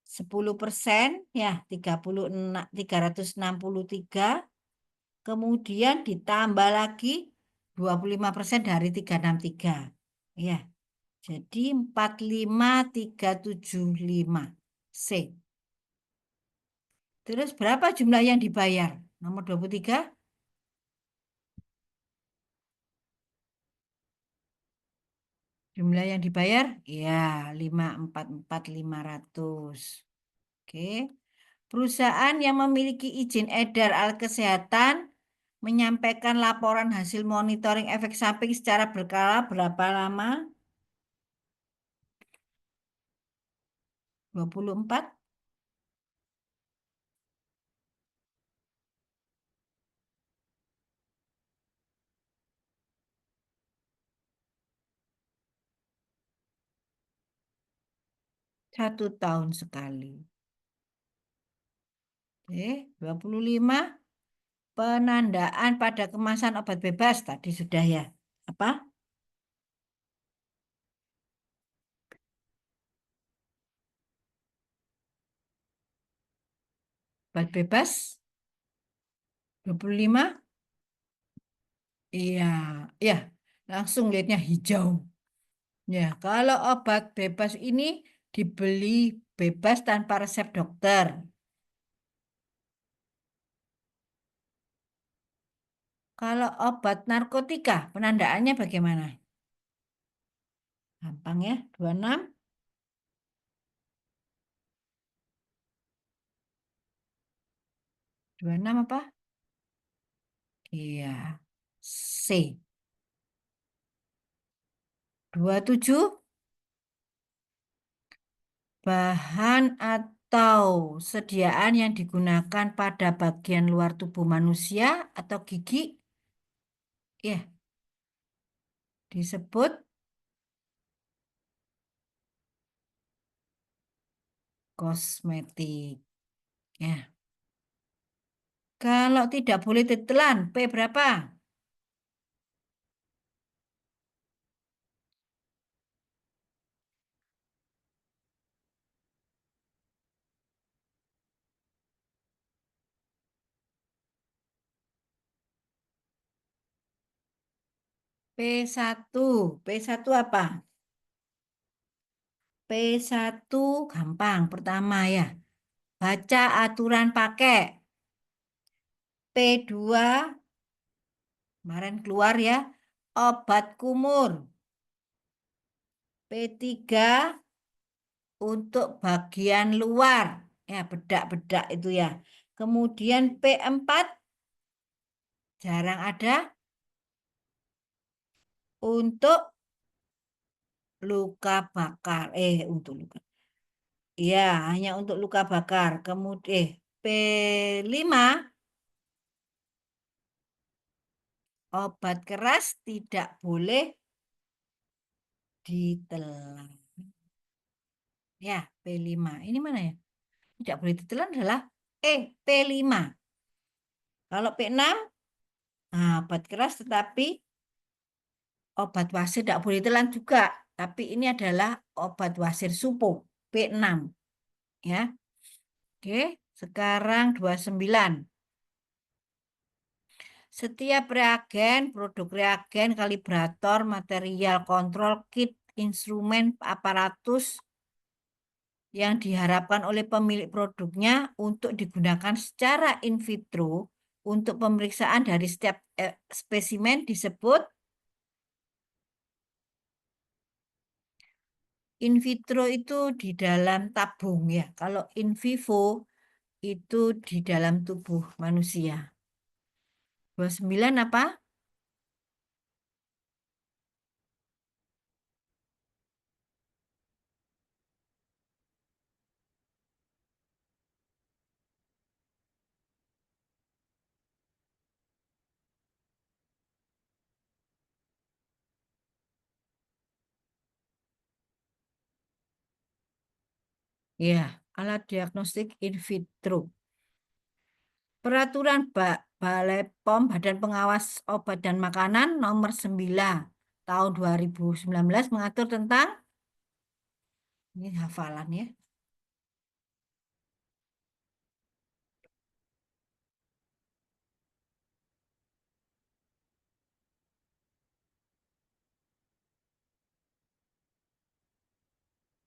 S1: 10% ya 363, kemudian ditambah lagi 25% dari 363. Ya. Jadi 45375 C. Terus berapa jumlah yang dibayar? Nomor 23. Jumlah yang dibayar? Ya, 544.500. Oke. Perusahaan yang memiliki izin edar alat kesehatan menyampaikan laporan hasil monitoring efek samping secara berkala berapa lama? 24. 1 tahun sekali. Oke, 25. Penandaan pada kemasan obat bebas tadi sudah ya. Apa? Obat bebas 25. Iya, ya. Langsung lihatnya hijau. Ya, kalau obat bebas ini dibeli bebas tanpa resep dokter. Kalau obat narkotika, penandaannya bagaimana? Gampang ya, 26. 26 apa? Iya. C. 27. Bahan atau sediaan yang digunakan pada bagian luar tubuh manusia atau gigi, ya, disebut kosmetik. Ya. Kalau tidak boleh ditelan, P berapa? P1. P1 apa? P1 gampang. Pertama ya, baca aturan pakai. P2 kemarin keluar ya, obat kumur. P3 untuk bagian luar. Ya, bedak-bedak itu ya. Kemudian P4 jarang ada. untuk luka bakar. Untuk luka. Iya, hanya untuk luka bakar. Kemudian P5, obat keras tidak boleh ditelan. Ya, P5. Ini mana ya? Tidak boleh ditelan adalah P5. Kalau P6, nah, obat keras tetapi obat wasir tidak boleh ditelan juga. Tapi ini adalah obat wasir supo, P6. Ya. Oke, sekarang 29. Setiap reagen, produk reagen, kalibrator, material kontrol, kit, instrumen, aparatus yang diharapkan oleh pemilik produknya untuk digunakan secara in vitro untuk pemeriksaan dari setiap spesimen disebut in vitro itu di dalam tabung ya. Kalau in vivo itu di dalam tubuh manusia. 29 apa? Ya, alat diagnostik in vitro. Peraturan Balai POM Badan Pengawas Obat dan Makanan nomor 9 tahun 2019 mengatur tentang ini hafalan ya.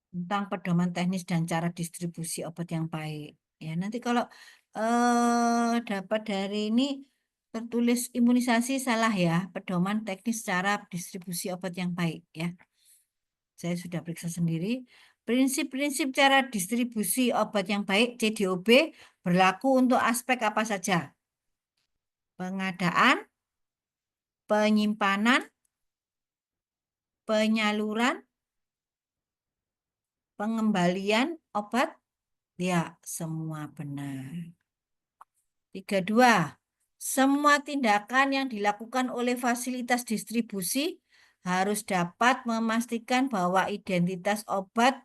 S1: Tentang pedoman teknis dan cara distribusi obat yang baik. Ya, nanti kalau dapat dari ini tertulis imunisasi salah ya, pedoman teknis cara distribusi obat yang baik ya. Saya sudah periksa sendiri. Prinsip-prinsip cara distribusi obat yang baik CDOB berlaku untuk aspek apa saja? Pengadaan, penyimpanan, penyaluran, pengembalian obat. Ya, semua benar. 32. Semua tindakan yang dilakukan oleh fasilitas distribusi harus dapat memastikan bahwa identitas obat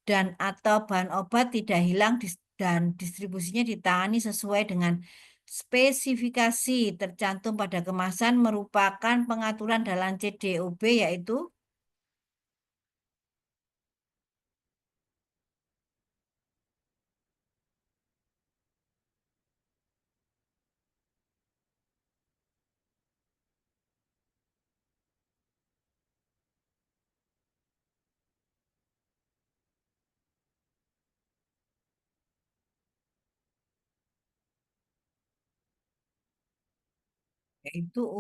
S1: dan atau bahan obat tidak hilang dan distribusinya ditangani sesuai dengan spesifikasi tercantum pada kemasan merupakan pengaturan dalam CDOB yaitu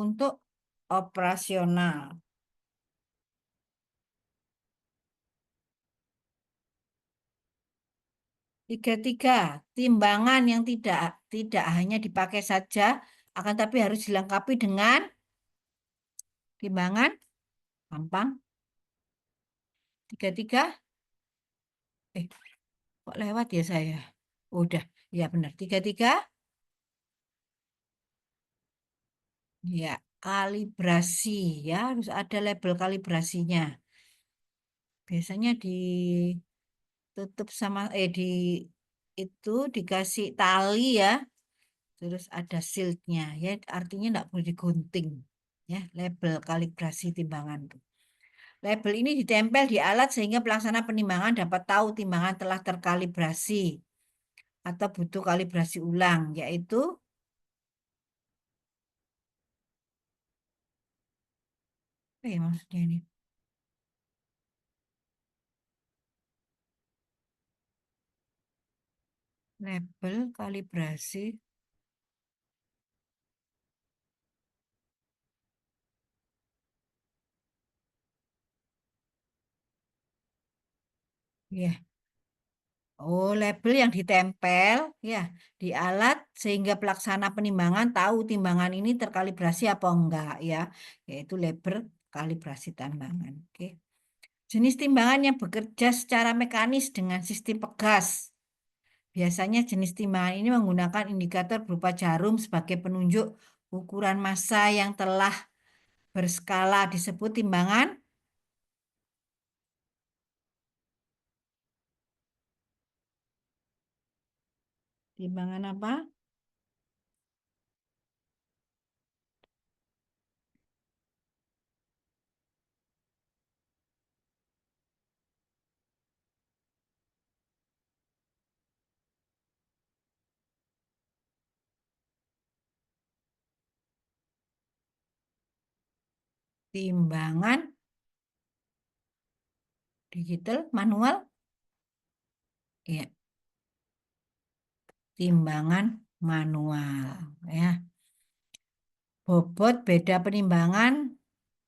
S1: untuk operasional. 33. Timbangan yang tidak tidak hanya dipakai saja akan tapi harus dilengkapi dengan timbangan gampang. 33. Eh, kok lewat ya saya? Udah, ya benar. 33. Ya, kalibrasi ya, harus ada label kalibrasinya. Biasanya ditutup sama di itu dikasih tali ya. Terus ada shieldnya ya, artinya enggak boleh digunting. Ya, label kalibrasi timbangan tuh. Label ini ditempel di alat sehingga pelaksana penimbangan dapat tahu timbangan telah terkalibrasi atau butuh kalibrasi ulang, yaitu apa ya maksudnya ini? Label kalibrasi. Ya. Oh, label yang ditempel ya di alat sehingga pelaksana penimbangan tahu timbangan ini terkalibrasi apa enggak ya, yaitu label kalibrasi timbangan. Oke. Jenis timbangan yang bekerja secara mekanis dengan sistem pegas. Biasanya jenis timbangan ini menggunakan indikator berupa jarum sebagai penunjuk ukuran massa yang telah berskala disebut timbangan. Timbangan apa? Timbangan digital manual. Ya, timbangan manual ya. Bobot beda penimbangan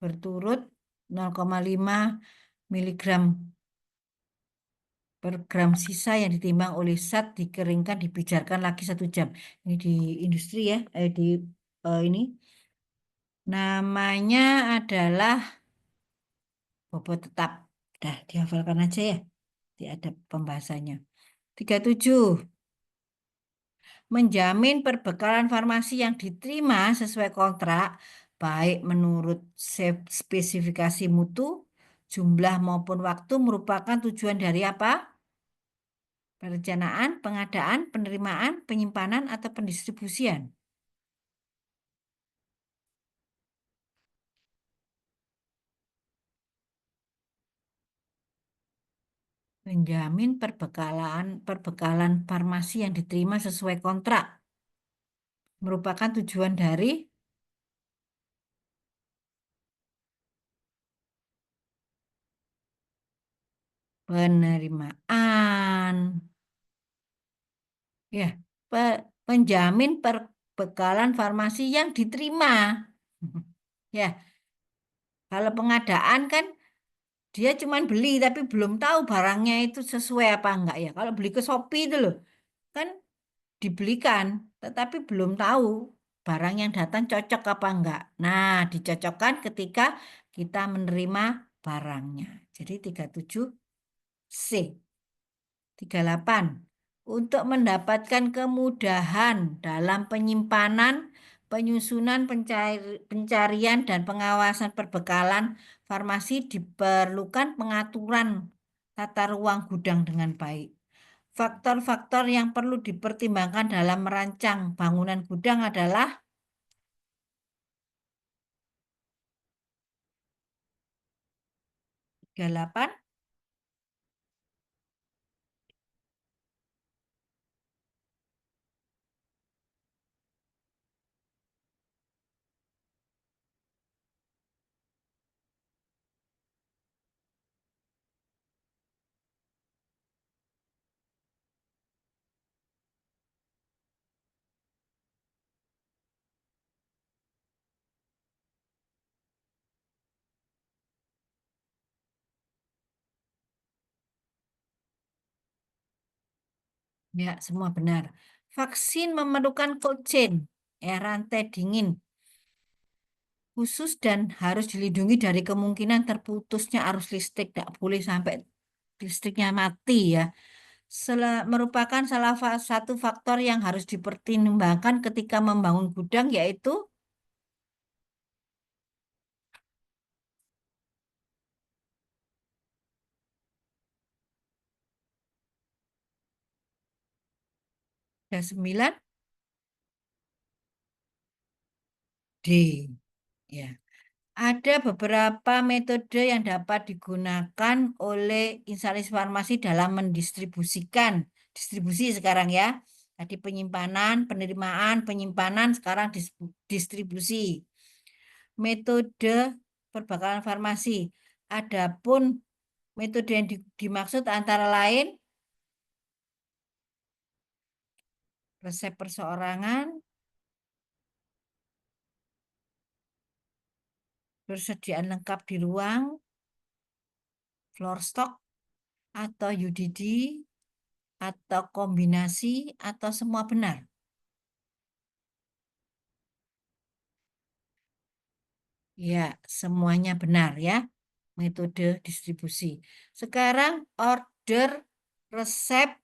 S1: berturut 0,5 miligram per gram sisa yang ditimbang oleh zat dikeringkan dipijarkan lagi 1 jam. Ini di industri ya, di ini namanya adalah bobot tetap. Dah dihafalkan aja ya. Tidak ada pembahasannya. 37. Menjamin perbekalan farmasi yang diterima sesuai kontrak, baik menurut spesifikasi mutu, jumlah maupun waktu merupakan tujuan dari apa? Perencanaan, pengadaan, penerimaan, penyimpanan, atau pendistribusian. Menjamin perbekalan farmasi yang diterima sesuai kontrak merupakan tujuan dari penerimaan. Ya, penjamin perbekalan farmasi yang diterima. Ya, kalau pengadaan kan dia cuma beli tapi belum tahu barangnya itu sesuai apa enggak ya. Kalau beli ke Shopee itu loh, kan dibelikan tetapi belum tahu barang yang datang cocok apa enggak. Nah, dicocokkan ketika kita menerima barangnya. Jadi 37C. 38. Untuk mendapatkan kemudahan dalam penyimpanan, penyusunan, pencarian, dan pengawasan perbekalan farmasi diperlukan pengaturan tata ruang gudang dengan baik. Faktor-faktor yang perlu dipertimbangkan dalam merancang bangunan gudang adalah 38. Ya, semua benar. Vaksin memerlukan cold chain, rantai dingin khusus dan harus dilindungi dari kemungkinan terputusnya arus listrik. Tidak boleh sampai listriknya mati ya. Merupakan salah satu faktor yang harus dipertimbangkan ketika membangun gudang yaitu yang 9 D. Ya. Ada beberapa metode yang dapat digunakan oleh instansi farmasi dalam mendistribusikan distribusi sekarang ya. Tadi penyimpanan, penerimaan, penyimpanan, sekarang distribusi. Metode perbekalan farmasi. Adapun metode yang dimaksud antara lain resep perseorangan, persediaan lengkap di ruang, floor stock, atau UDD, atau kombinasi, atau semua benar. Ya, semuanya benar ya. Metode distribusi. Sekarang order resep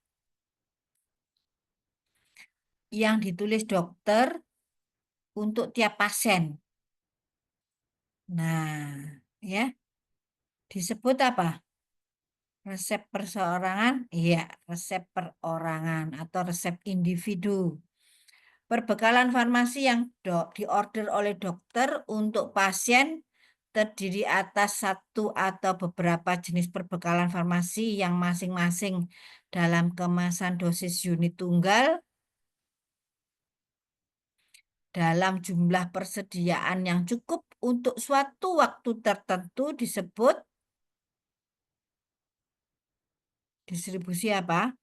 S1: yang ditulis dokter untuk tiap pasien. Nah, ya, disebut apa? Resep perseorangan? Iya, resep perorangan atau resep individu. Perbekalan farmasi yang diorder oleh dokter untuk pasien terdiri atas satu atau beberapa jenis perbekalan farmasi yang masing-masing dalam kemasan dosis unit tunggal dalam jumlah persediaan yang cukup untuk suatu waktu tertentu disebut distribusi apa?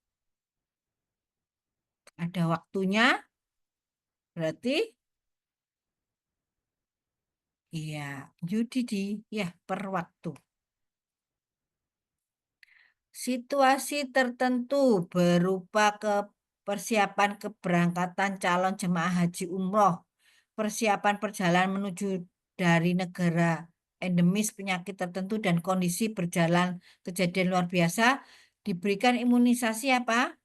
S1: Ada waktunya, berarti iya, UDD ya per waktu. Situasi tertentu berupa persiapan keberangkatan calon jemaah haji umroh, persiapan perjalanan menuju dari negara endemis penyakit tertentu dan kondisi berjalan kejadian luar biasa, diberikan imunisasi apa?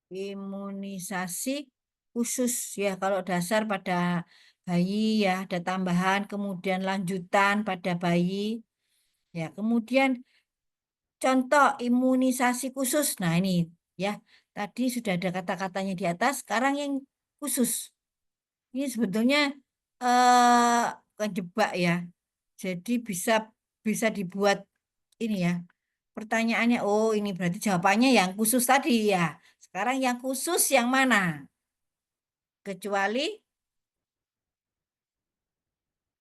S1: Imunisasi khusus ya kalau dasar pada bayi ya ada tambahan kemudian lanjutan pada bayi ya kemudian contoh imunisasi khusus. Nah, ini ya. Tadi sudah ada kata-katanya di atas, sekarang yang khusus. Ini sebetulnya kejebak ya. Jadi bisa bisa dibuat ini ya. Pertanyaannya, oh ini berarti jawabannya yang khusus tadi ya. Sekarang yang khusus yang mana? Kecuali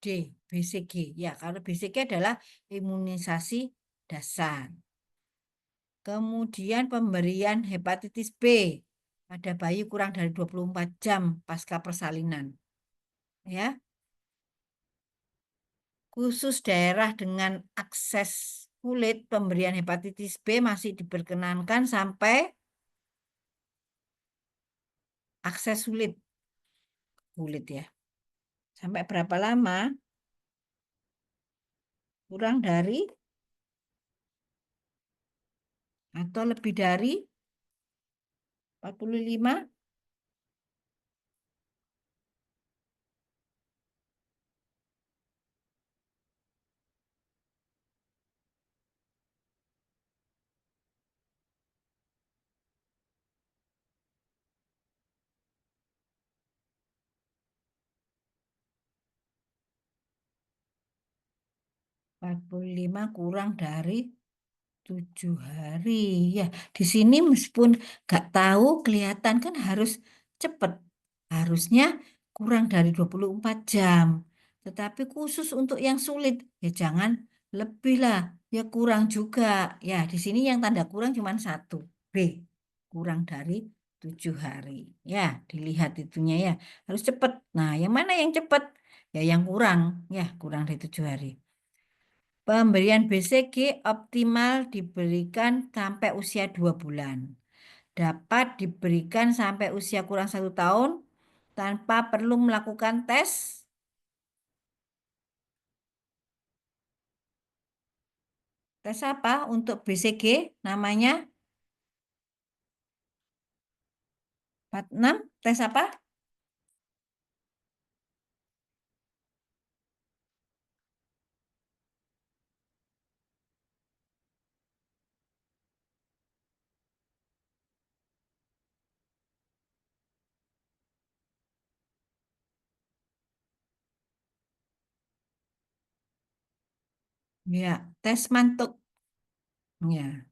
S1: D, BCG. Ya, kalau BCG adalah imunisasi dasar. Kemudian pemberian hepatitis B pada bayi kurang dari 24 jam pasca persalinan. Ya, khusus daerah dengan akses kulit pemberian hepatitis B masih diperkenankan sampai akses kulit ya. Sampai berapa lama? Kurang dari atau lebih dari 45? 45 kurang dari 7 hari. Ya, di sini meskipun nggak tahu kelihatan kan harus cepat. Harusnya kurang dari 24 jam. Tetapi khusus untuk yang sulit, ya jangan lebih lah. Ya kurang juga. Ya, di sini yang tanda kurang cuma satu. B, kurang dari 7 hari. Ya, dilihat itunya ya. Harus cepat. Nah, yang mana yang cepat? Ya, yang kurang. Ya, kurang dari 7 hari. Pemberian BCG optimal diberikan sampai usia 2 bulan. Dapat diberikan sampai usia kurang 1 tahun tanpa perlu melakukan tes. Tes apa untuk BCG? Namanya 46. Tes apa? Ya, tes mantuk. Ya,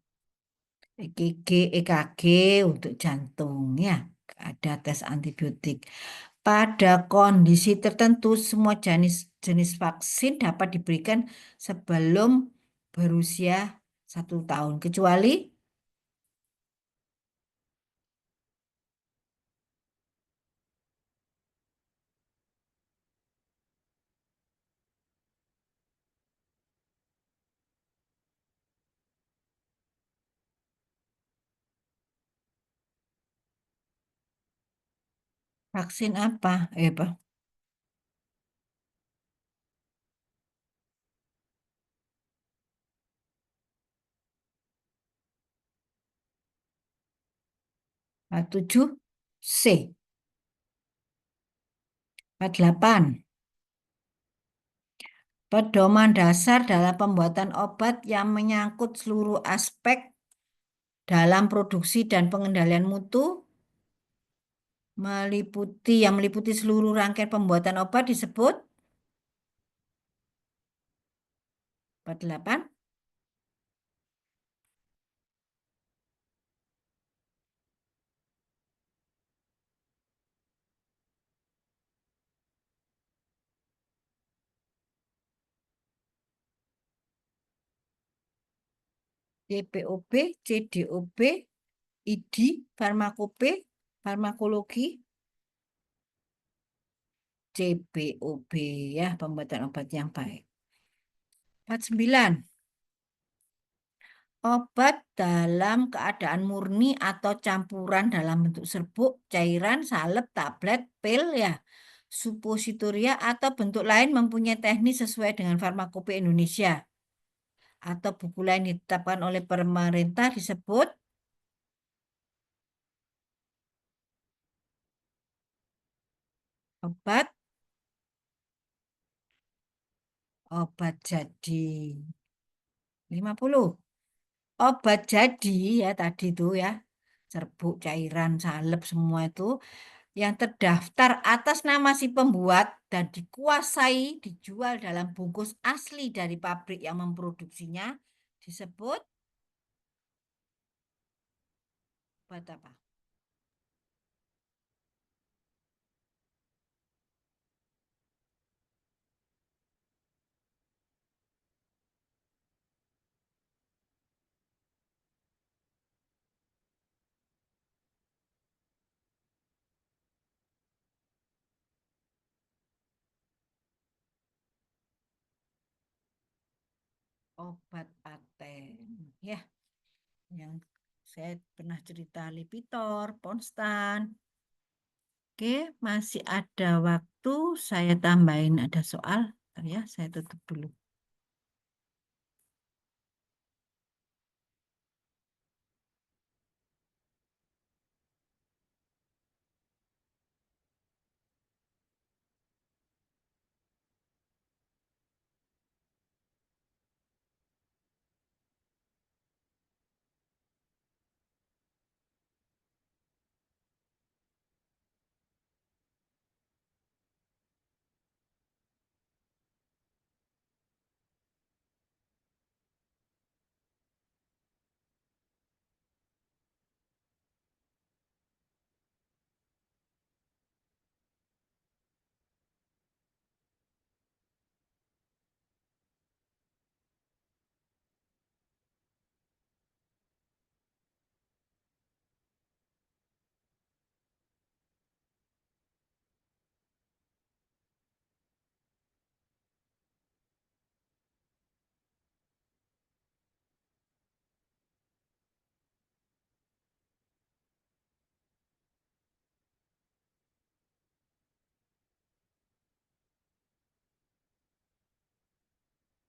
S1: EKG, EKG untuk jantung. Ya, ada tes antibiotik. Pada kondisi tertentu, semua jenis vaksin dapat diberikan sebelum berusia 1 tahun, kecuali Vaksin apa? Apa? Tujuh C. 48. Pedoman dasar dalam pembuatan obat yang menyangkut seluruh aspek dalam produksi dan pengendalian mutu meliputi seluruh rangkaian pembuatan obat disebut 48. DPOB, CDOB, ID, farmakope, farmakologi, CPOB ya, pembuatan obat yang baik. 49. Obat dalam keadaan murni atau campuran dalam bentuk serbuk, cairan, salep, tablet, pil ya, supositoria atau bentuk lain mempunyai teknis sesuai dengan Farmakope Indonesia atau buku lain ditetapkan oleh pemerintah disebut obat obat jadi. 50. Obat jadi ya tadi tuh ya, serbuk, cairan, salep semua itu yang terdaftar atas nama si pembuat dan dikuasai dijual dalam bungkus asli dari pabrik yang memproduksinya disebut obat apa? Obat paten ya, yang saya pernah cerita Lipitor, Ponstan. Oke, masih ada waktu, saya tambahin ada soal. Bentar ya, saya tutup dulu.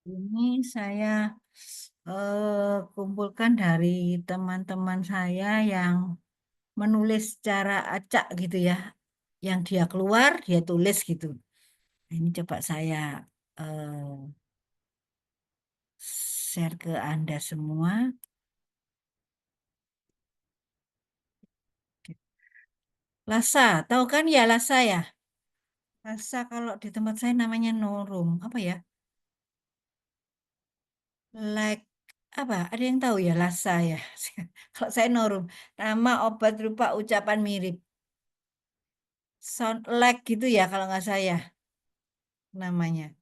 S1: Ini saya kumpulkan dari teman-teman saya yang menulis secara acak gitu ya. Yang dia keluar, dia tulis gitu. Nah, ini coba saya eh, share ke Anda semua. Lasa, tahu kan ya Lasa ya? Lasa kalau di tempat saya namanya Norum. Apa ya? Like apa? Ada yang tahu ya Lasa ya? Kalau saya Norum, nama obat rupa ucapan mirip. Sound like gitu ya kalau nggak saya namanya.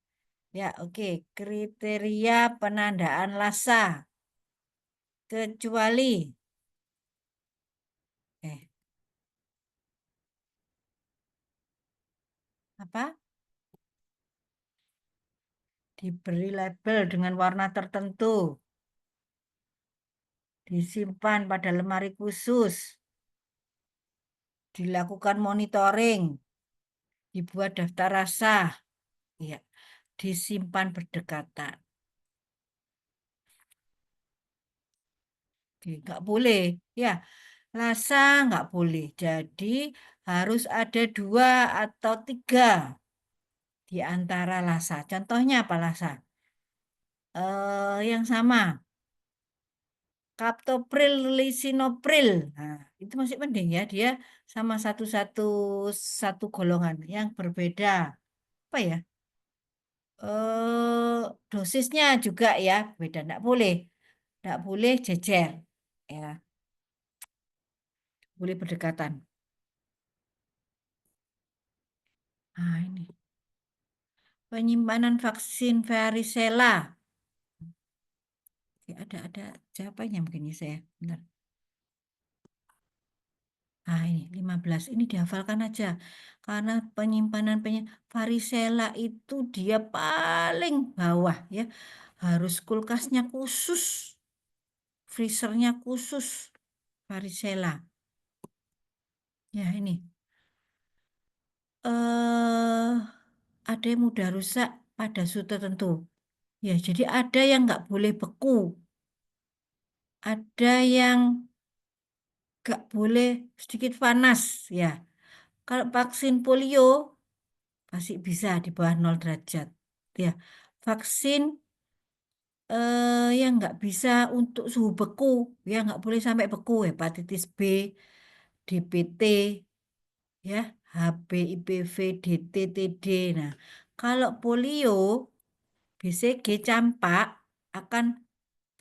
S1: Ya, oke. Kriteria penandaan Lasa. Kecuali, eh, apa? Diberi label dengan warna tertentu. Disimpan pada lemari khusus. dilakukan monitoring, dibuat daftar rasa, ya, disimpan berdekatan. Oke, nggak boleh, ya, rasa nggak boleh. Jadi harus ada dua atau tiga di antara lasa. Contohnya apa lasa? Yang sama, kaptopril, lisinopril. Nah, itu masih penting ya, dia sama satu-satu satu golongan yang berbeda. Apa ya? Dosisnya juga ya beda. Nggak boleh jejer, ya, boleh berdekatan. Nah, ini penyimpanan vaksin varicella. Oke, ada jawabannya mungkin ya saya. Bentar. Nah, ini 15. Ini dihafalkan aja. Karena varicella itu dia paling bawah ya. Harus kulkasnya khusus, freezernya khusus varicella. Ya, ini. eh ada yang mudah rusak pada suhu tertentu. Ya, jadi ada yang nggak boleh beku. Ada yang nggak boleh sedikit panas. Ya, kalau vaksin polio pasti bisa di bawah 0 derajat. Ya, vaksin yang nggak bisa untuk suhu beku, ya nggak boleh sampai beku, hepatitis B, DPT, ya, HB, IPV, DT, TD. Nah, kalau polio, BCG campak akan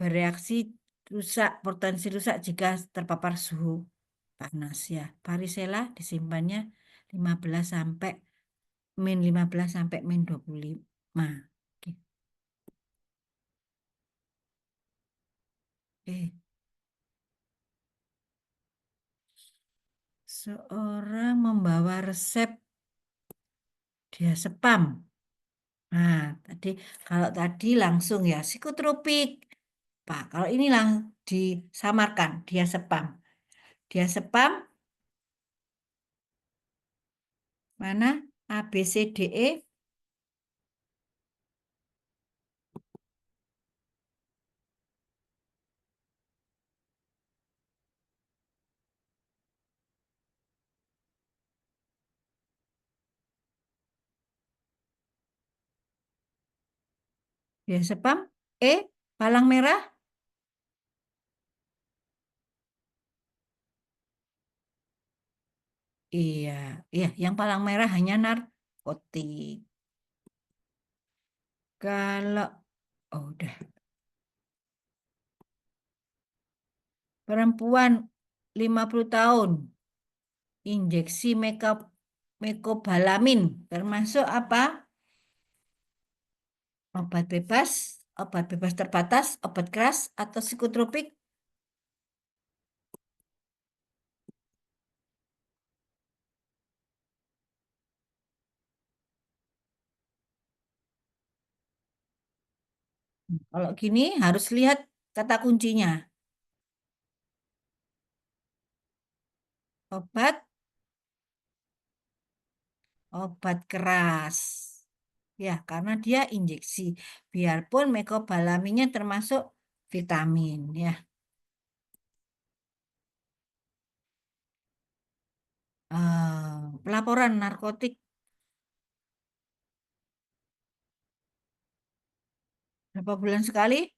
S1: bereaksi rusak, potensi rusak jika terpapar suhu panas ya. Varicella disimpannya 15 sampai -15 sampai -25. Oke. Oke. Seorang membawa resep dia spam. Nah, kalau tadi langsung ya psikotropik. Pak, kalau ini disamarkan dia spam. Dia spam mana? A, B, C, D, E. Dia spam. E, palang merah. Iya, iya, yang palang merah hanya narkotik. Kalau udah perempuan 50 tahun injeksi mekobalamin termasuk apa? Obat bebas terbatas, obat keras atau psikotropik? Kalau gini harus lihat kata kuncinya. Obat, obat keras. Ya, karena dia injeksi. Biarpun mekobalaminnya termasuk vitamin ya. Pelaporan narkotik berapa bulan sekali?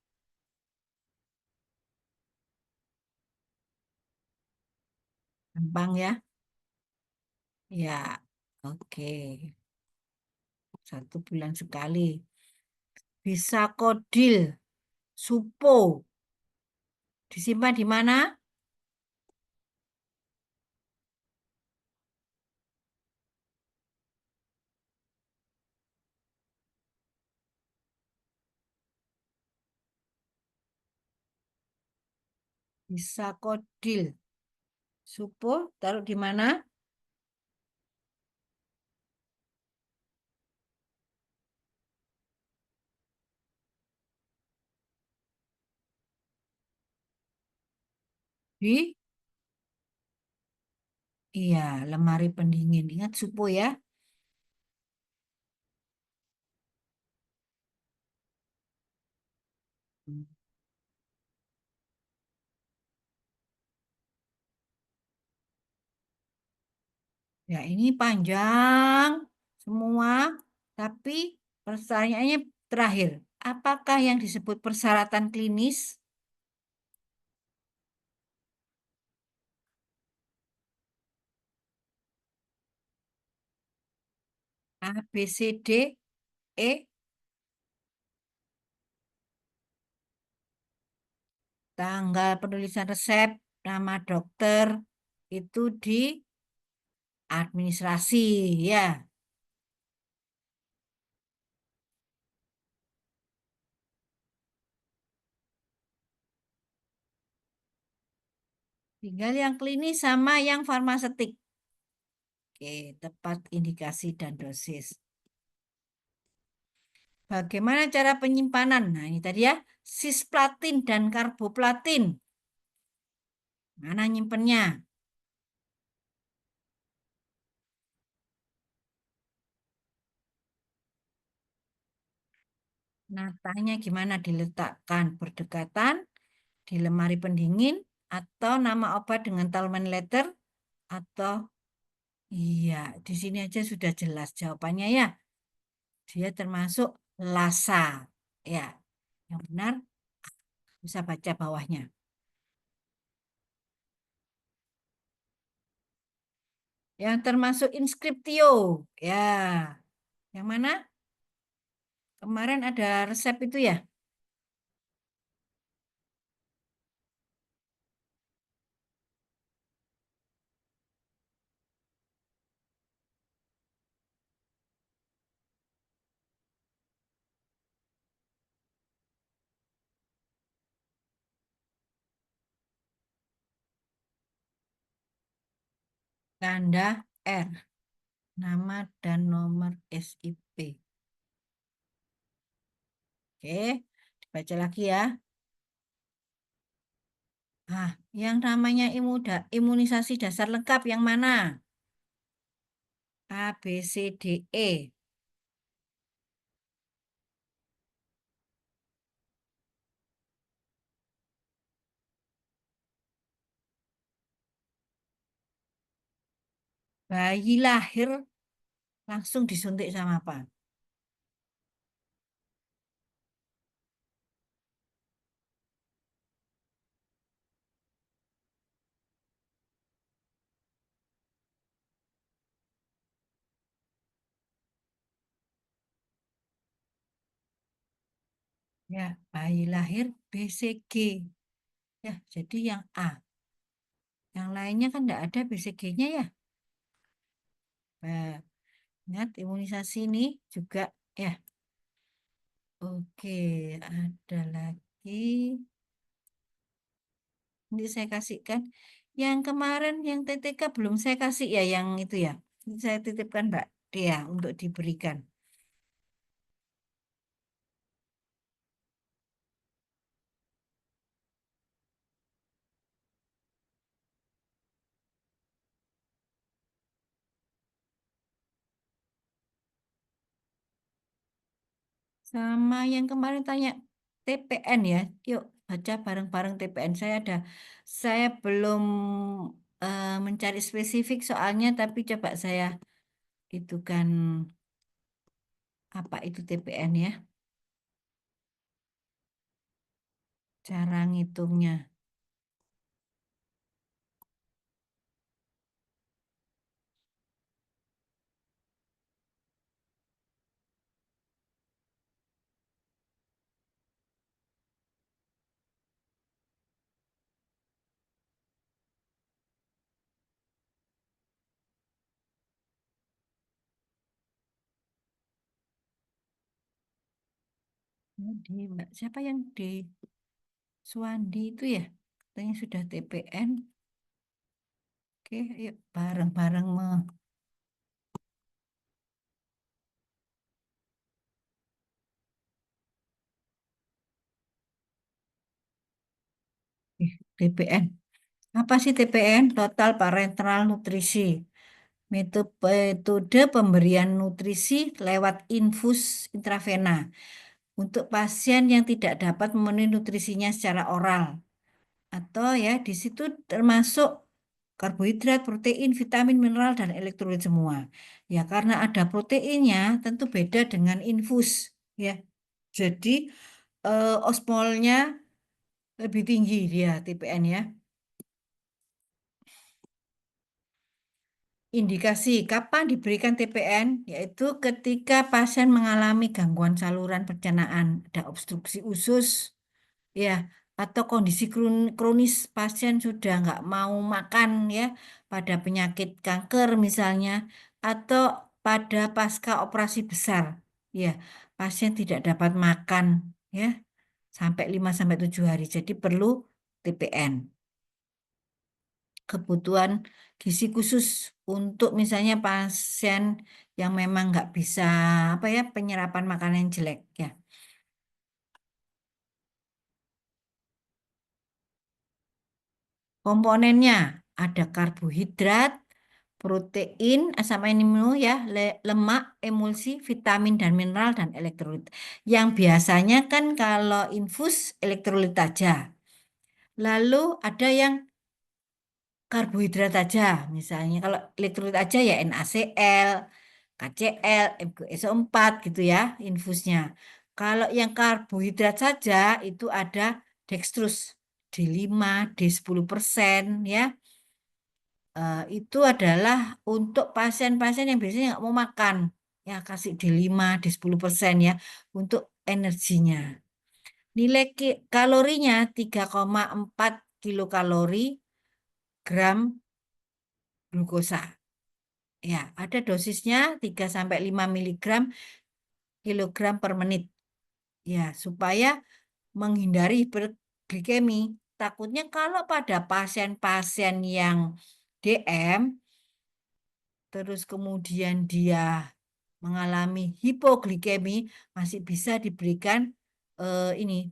S1: Gampang ya. Ya, oke. 1 bulan sekali. Bisa kodil, supo. Disimpan di mana? Bisa kodil. Supo taruh di mana? Di Iya, lemari pendingin. Ingat supo ya. Ya, ini panjang semua, tapi pertanyaannya terakhir. Apakah yang disebut persyaratan klinis A, B, C, D, E, tanggal penulisan resep, nama dokter, itu di administrasi, ya. Tinggal yang klinis sama yang farmasetik. Oke, tepat indikasi dan dosis. Bagaimana cara penyimpanan? Nah, ini tadi ya, cisplatin dan karboplatin. Mana nyimpennya? Natanya gimana diletakkan? Berdekatan di lemari pendingin atau nama obat dengan Talman letter atau iya, di sini aja sudah jelas jawabannya ya. Dia termasuk Lasa. Ya, yang benar bisa baca bawahnya. Yang termasuk inskriptio. Ya, yang mana? Kemarin ada resep itu ya? Tanda R. Nama dan nomor SIP. Oke, dibaca lagi ya. Ah, yang namanya imunisasi dasar lengkap yang mana? A, B, C, D, E. Bayi lahir langsung disuntik sama apa? Ya, bayi lahir BCG. Ya, jadi yang A. Yang lainnya kan enggak ada BCG-nya ya. Nah, ingat imunisasi ini juga ya. Oke, ada lagi. Ini saya kasihkan. Yang kemarin yang TTK belum saya kasih ya yang itu ya. Ini saya titipkan Mbak Dea untuk diberikan. Sama yang kemarin tanya TPN ya. Yuk baca bareng-bareng TPN. Saya belum mencari spesifik soalnya, tapi coba saya itu kan apa itu TPN ya? Cara ngitungnya. Di Mbak, siapa yang di Suwandi itu ya? Katanya sudah TPN. Oke, yuk bareng-bareng TPN. Apa sih TPN? Total Parenteral Nutrisi. Metode pemberian nutrisi lewat infus intravena untuk pasien yang tidak dapat memenuhi nutrisinya secara oral. Atau ya di situ termasuk karbohidrat, protein, vitamin, mineral, dan elektrolit semua. Ya karena ada proteinnya tentu beda dengan infus. Ya, jadi osmolnya lebih tinggi dia TPN ya. Indikasi kapan diberikan TPN yaitu ketika pasien mengalami gangguan saluran pencernaan, ada obstruksi usus, ya, atau kondisi kronis pasien sudah nggak mau makan ya, pada penyakit kanker misalnya, atau pada pasca operasi besar, ya, pasien tidak dapat makan ya sampai 5 sampai 7 hari. Jadi perlu TPN. Kebutuhan gizi khusus untuk misalnya pasien yang memang nggak bisa apa ya penyerapan makanan yang jelek ya. Komponennya ada karbohidrat, protein, asam amino ya, lemak, emulsi, vitamin dan mineral dan elektrolit. Yang biasanya kan kalau infus elektrolit aja. Lalu ada yang karbohidrat aja, misalnya kalau elektrolit aja ya NaCl, KCl, MgSO4 gitu ya infusnya. Kalau yang karbohidrat saja itu ada dextrose D5, D10% ya. Itu adalah untuk pasien-pasien yang biasanya nggak mau makan. Ya kasih D5, D10% ya untuk energinya. Nilai kalorinya 3,4 kilokalori gram glukosa. Ya, ada dosisnya 3 sampai 5 miligram kilogram per menit. Ya, supaya menghindari hiperglikemi. Takutnya kalau pada pasien-pasien yang DM, terus kemudian dia mengalami hipoglikemi, masih bisa diberikan ini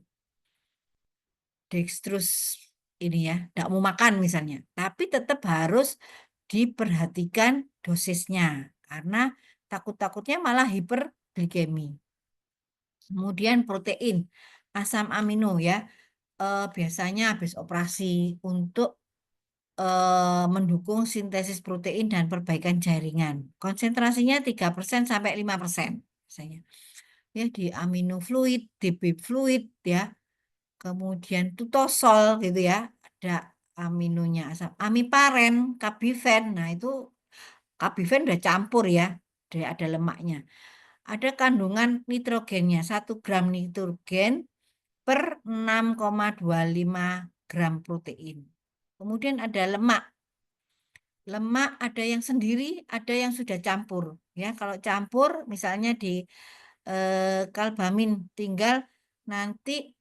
S1: dextrose ini ya, tidak mau makan misalnya. Tapi tetap harus diperhatikan dosisnya karena takut-takutnya malah hiperglikemi. Kemudian protein, asam amino ya, biasanya habis operasi untuk mendukung sintesis protein dan perbaikan jaringan. Konsentrasinya 3% sampai 5% misalnya. Ya di amino fluid, DB fluid ya. Kemudian tutosol gitu ya. Ada aminonya asam amiparen, kabifen. Nah, itu kabifen udah campur ya. Ada lemaknya. Ada kandungan nitrogennya 1 gram nitrogen per 6,25 gram protein. Kemudian ada lemak. Lemak ada yang sendiri, ada yang sudah campur. Ya, kalau campur misalnya di kalbamin tinggal nanti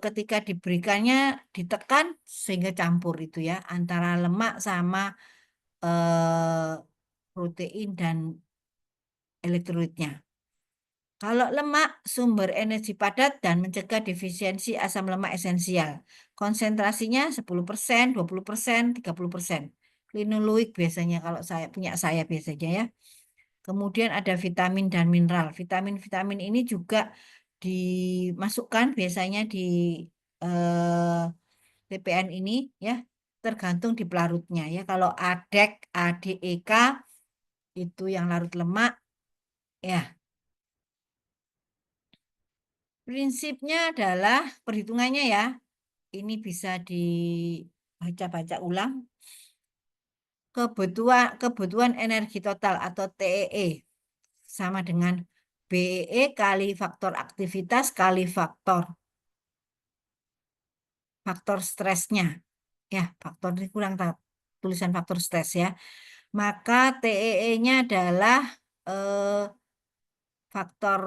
S1: ketika diberikannya ditekan sehingga campur itu ya antara lemak sama eh, protein dan elektrolitnya. Kalau lemak, sumber energi padat dan mencegah defisiensi asam lemak esensial. Konsentrasinya 10%, 20%, 30%. Linoloik biasanya kalau saya punya saya biasanya ya. Kemudian ada vitamin dan mineral. Vitamin-vitamin ini juga dimasukkan biasanya di eh, TPN ini ya, tergantung di pelarutnya ya. Kalau ADEK, ADEK itu yang larut lemak ya. Prinsipnya adalah perhitungannya ya. Ini bisa dibaca-baca ulang. Kebutuhan energi total atau TEE sama dengan BEE kali faktor aktivitas kali faktor stresnya. Ya, faktor ini kurang tulisan faktor stres ya. Maka TEE-nya adalah eh, faktor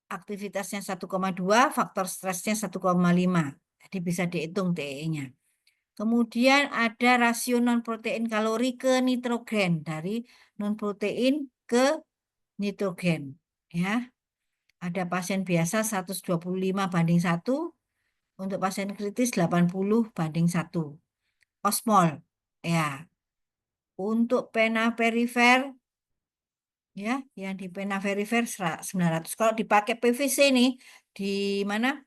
S1: aktivitasnya 1,2, faktor stresnya 1,5. Jadi bisa dihitung TE-nya. Kemudian ada rasio non-protein kalori ke nitrogen dari non-protein ke nitrogen. Ya, ada pasien biasa 125 banding 1, Untuk pasien kritis 80/1 osmol. Ya, untuk pena perifer ya, yang di pena perifer 900. Kalau dipakai PVC nih di mana?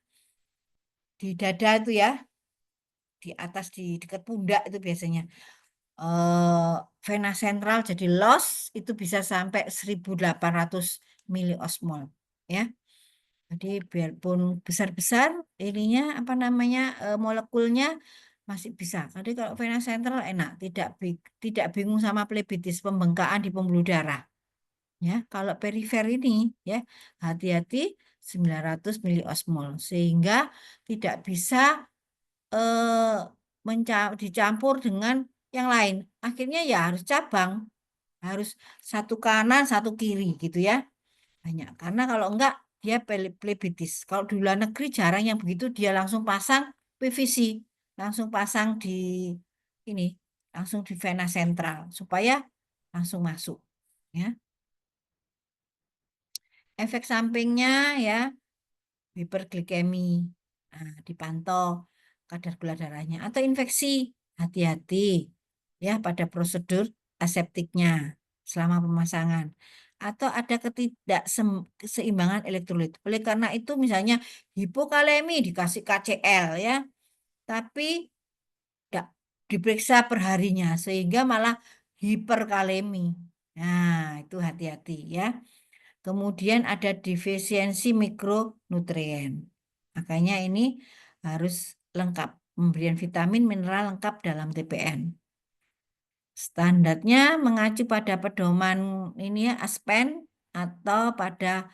S1: Di dada itu ya, di atas di dekat pundak itu biasanya. eh Vena sentral jadi los itu bisa sampai 1800 miliosmol ya. Jadi biarpun besar-besar ininya apa namanya molekulnya masih bisa. Jadi kalau vena sentral enak, tidak bingung sama plebitis pembengkakan di pembuluh darah. Ya, kalau perifer ini ya hati-hati 900 miliosmol sehingga tidak bisa dicampur dengan yang lain. Akhirnya ya harus cabang, harus satu kanan, satu kiri gitu ya. Banyak. Karena kalau enggak dia plebitis. Kalau di luar negeri jarang yang begitu dia langsung pasang PVC, langsung pasang di ini, langsung di vena sentral supaya langsung masuk ya. Efek sampingnya ya hiperglikemi. Nah, dipantau kadar gula darahnya atau infeksi. Hati-hati ya pada prosedur aseptiknya selama pemasangan. Atau ada ketidakseimbangan elektrolit. Oleh karena itu misalnya hipokalemi dikasih KCl ya, tapi tidak diperiksa perharinya sehingga malah hiperkalemi. Nah, itu hati-hati ya. Kemudian ada defisiensi mikronutrien. Makanya ini harus lengkap. Pemberian vitamin mineral lengkap dalam TPN. Standarnya mengacu pada pedoman ini ya, Aspen atau pada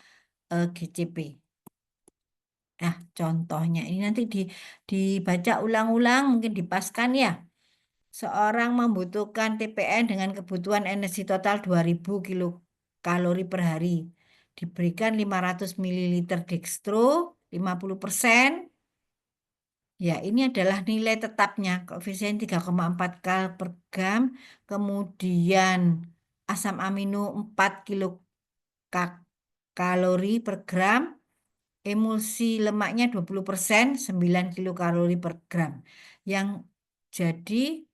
S1: GCP. Nah, contohnya ini nanti dibaca ulang-ulang, mungkin dipaskan ya. Seorang membutuhkan TPN dengan kebutuhan energi total 2000 kilokalori per hari. Diberikan 500 mililiter dextro, 50%. Ya, ini adalah nilai tetapnya. Koefisien 3,4 kal per gram. Kemudian asam amino 4 kilokalori per gram. Emulsi lemaknya 20%, 9 kilokalori per gram. Yang jadi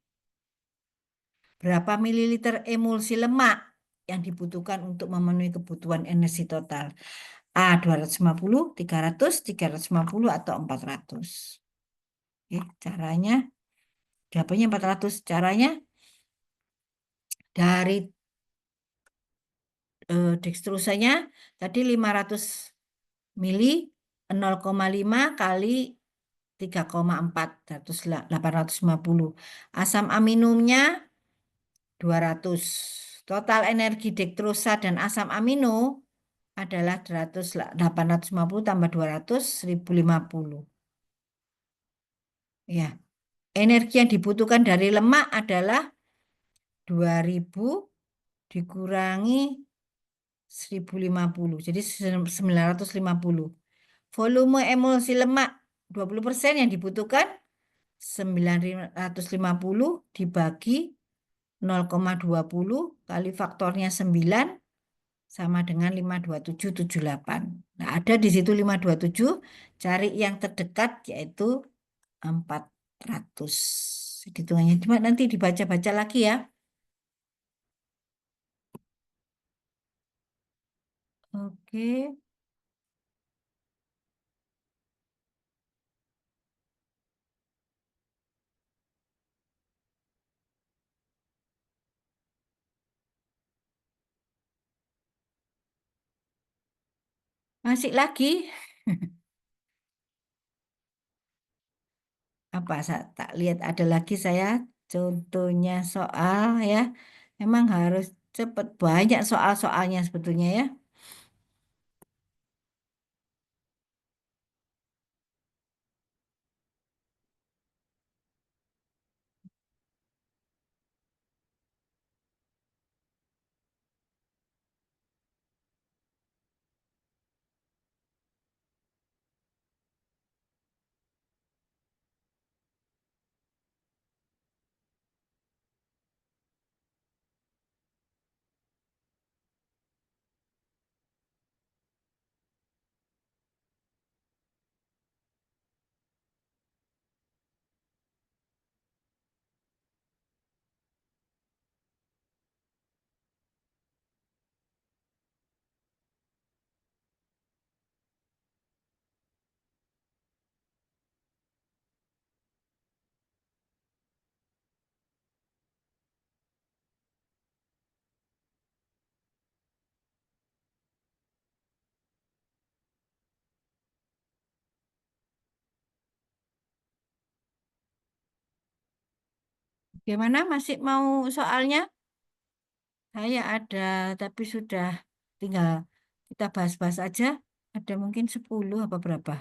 S1: berapa mililiter emulsi lemak yang dibutuhkan untuk memenuhi kebutuhan energi total? A 250, 300, 350 atau 400. Oke, caranya jawabannya 400. Caranya dari dextrosanya tadi 500 mili 0,5 kali 3,4 850. Asam aminumnya 200. Total energi dektrosa dan asam amino adalah 850 tambah 200, 1050. Ya, energi yang dibutuhkan dari lemak adalah 2000 dikurangi 1050. Jadi 950. Volume emulsi lemak 20% yang dibutuhkan 950 dibagi 0,20 kali faktornya 9 sama dengan 52778. Nah, ada di situ 527, cari yang terdekat yaitu 400. Hitungannya cuma nanti dibaca-baca lagi ya. Oke, masih lagi apa saya tak lihat ada lagi saya contohnya soal ya. Memang harus cepat banyak soal-soalnya sebetulnya ya. Gimana? Masih mau soalnya? Saya ada, tapi sudah tinggal kita bahas-bahas aja. Ada mungkin 10 apa berapa?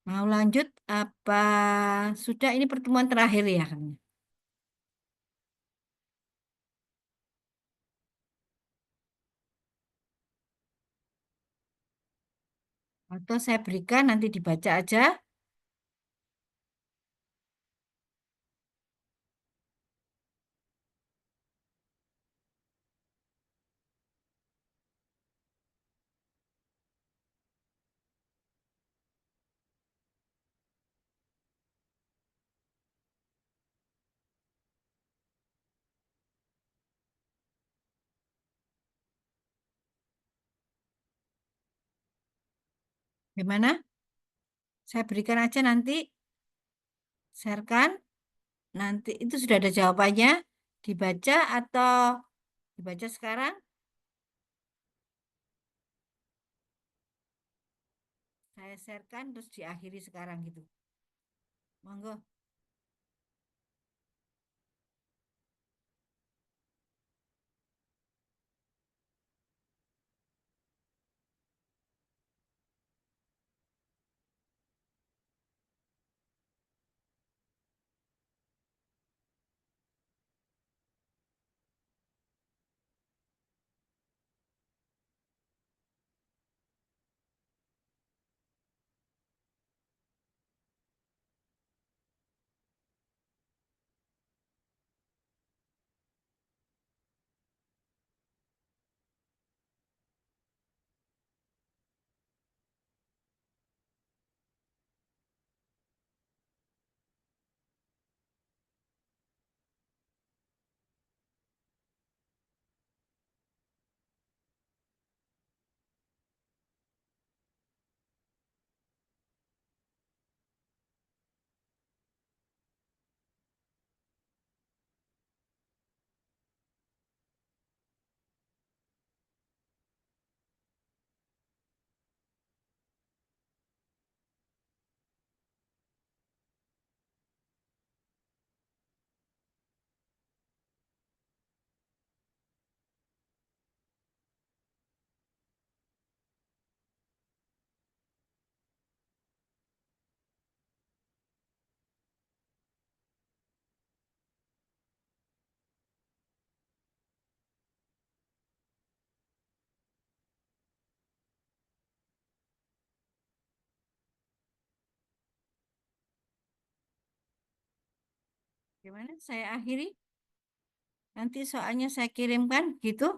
S1: Mau lanjut apa sudah ini pertemuan terakhir ya? Atau saya berikan nanti dibaca aja. Gimana? Saya berikan aja nanti, sharekan. Nanti itu sudah ada jawabannya. Dibaca atau dibaca sekarang? Saya sharekan terus diakhiri sekarang gitu. Monggo. Gimana? Saya akhiri. Nanti soalnya saya kirimkan gitu.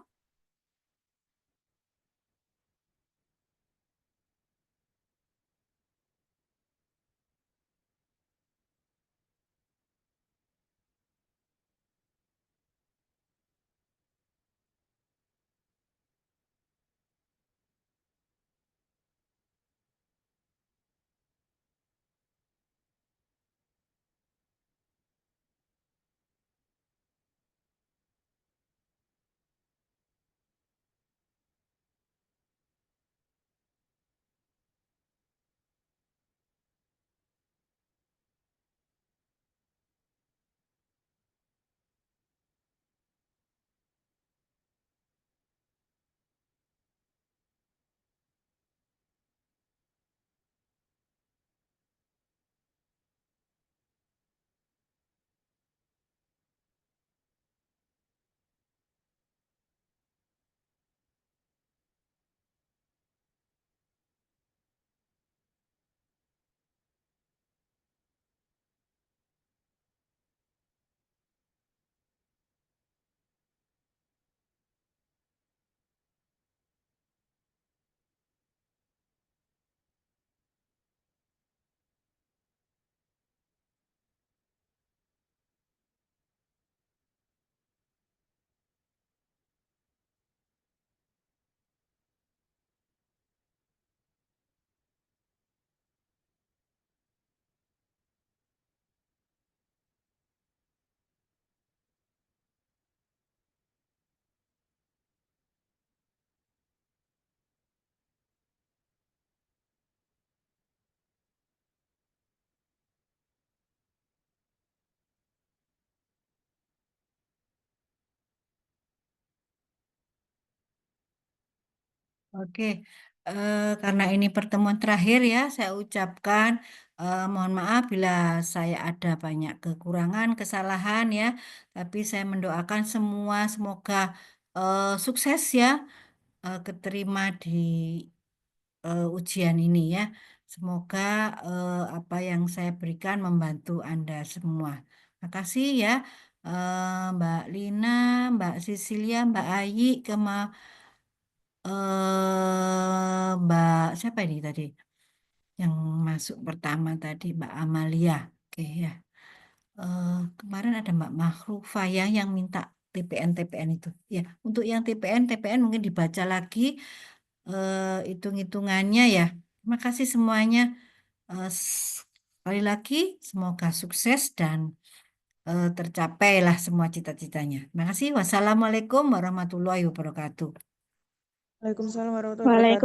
S1: Oke, karena ini pertemuan terakhir ya, saya ucapkan mohon maaf bila saya ada banyak kekurangan, kesalahan ya. Tapi saya mendoakan semua semoga sukses ya, keterima di ujian ini ya. Semoga apa yang saya berikan membantu Anda semua. Makasih ya, Mbak Lina, Mbak Sisilia, Mbak Ayi, Mbak siapa ini tadi yang masuk pertama tadi Mbak Amalia. Oke ya. Eh, Kemarin ada Mbak Mahrufa ya yang minta TPN itu. Ya, untuk yang TPN mungkin dibaca lagi hitung-hitungannya ya. Terima kasih semuanya. Sekali lagi semoga sukses dan tercapailah semua cita-citanya. Terima kasih. Wassalamualaikum warahmatullahi wabarakatuh.
S3: Waalaikumsalam warahmatullahi wabarakatuh.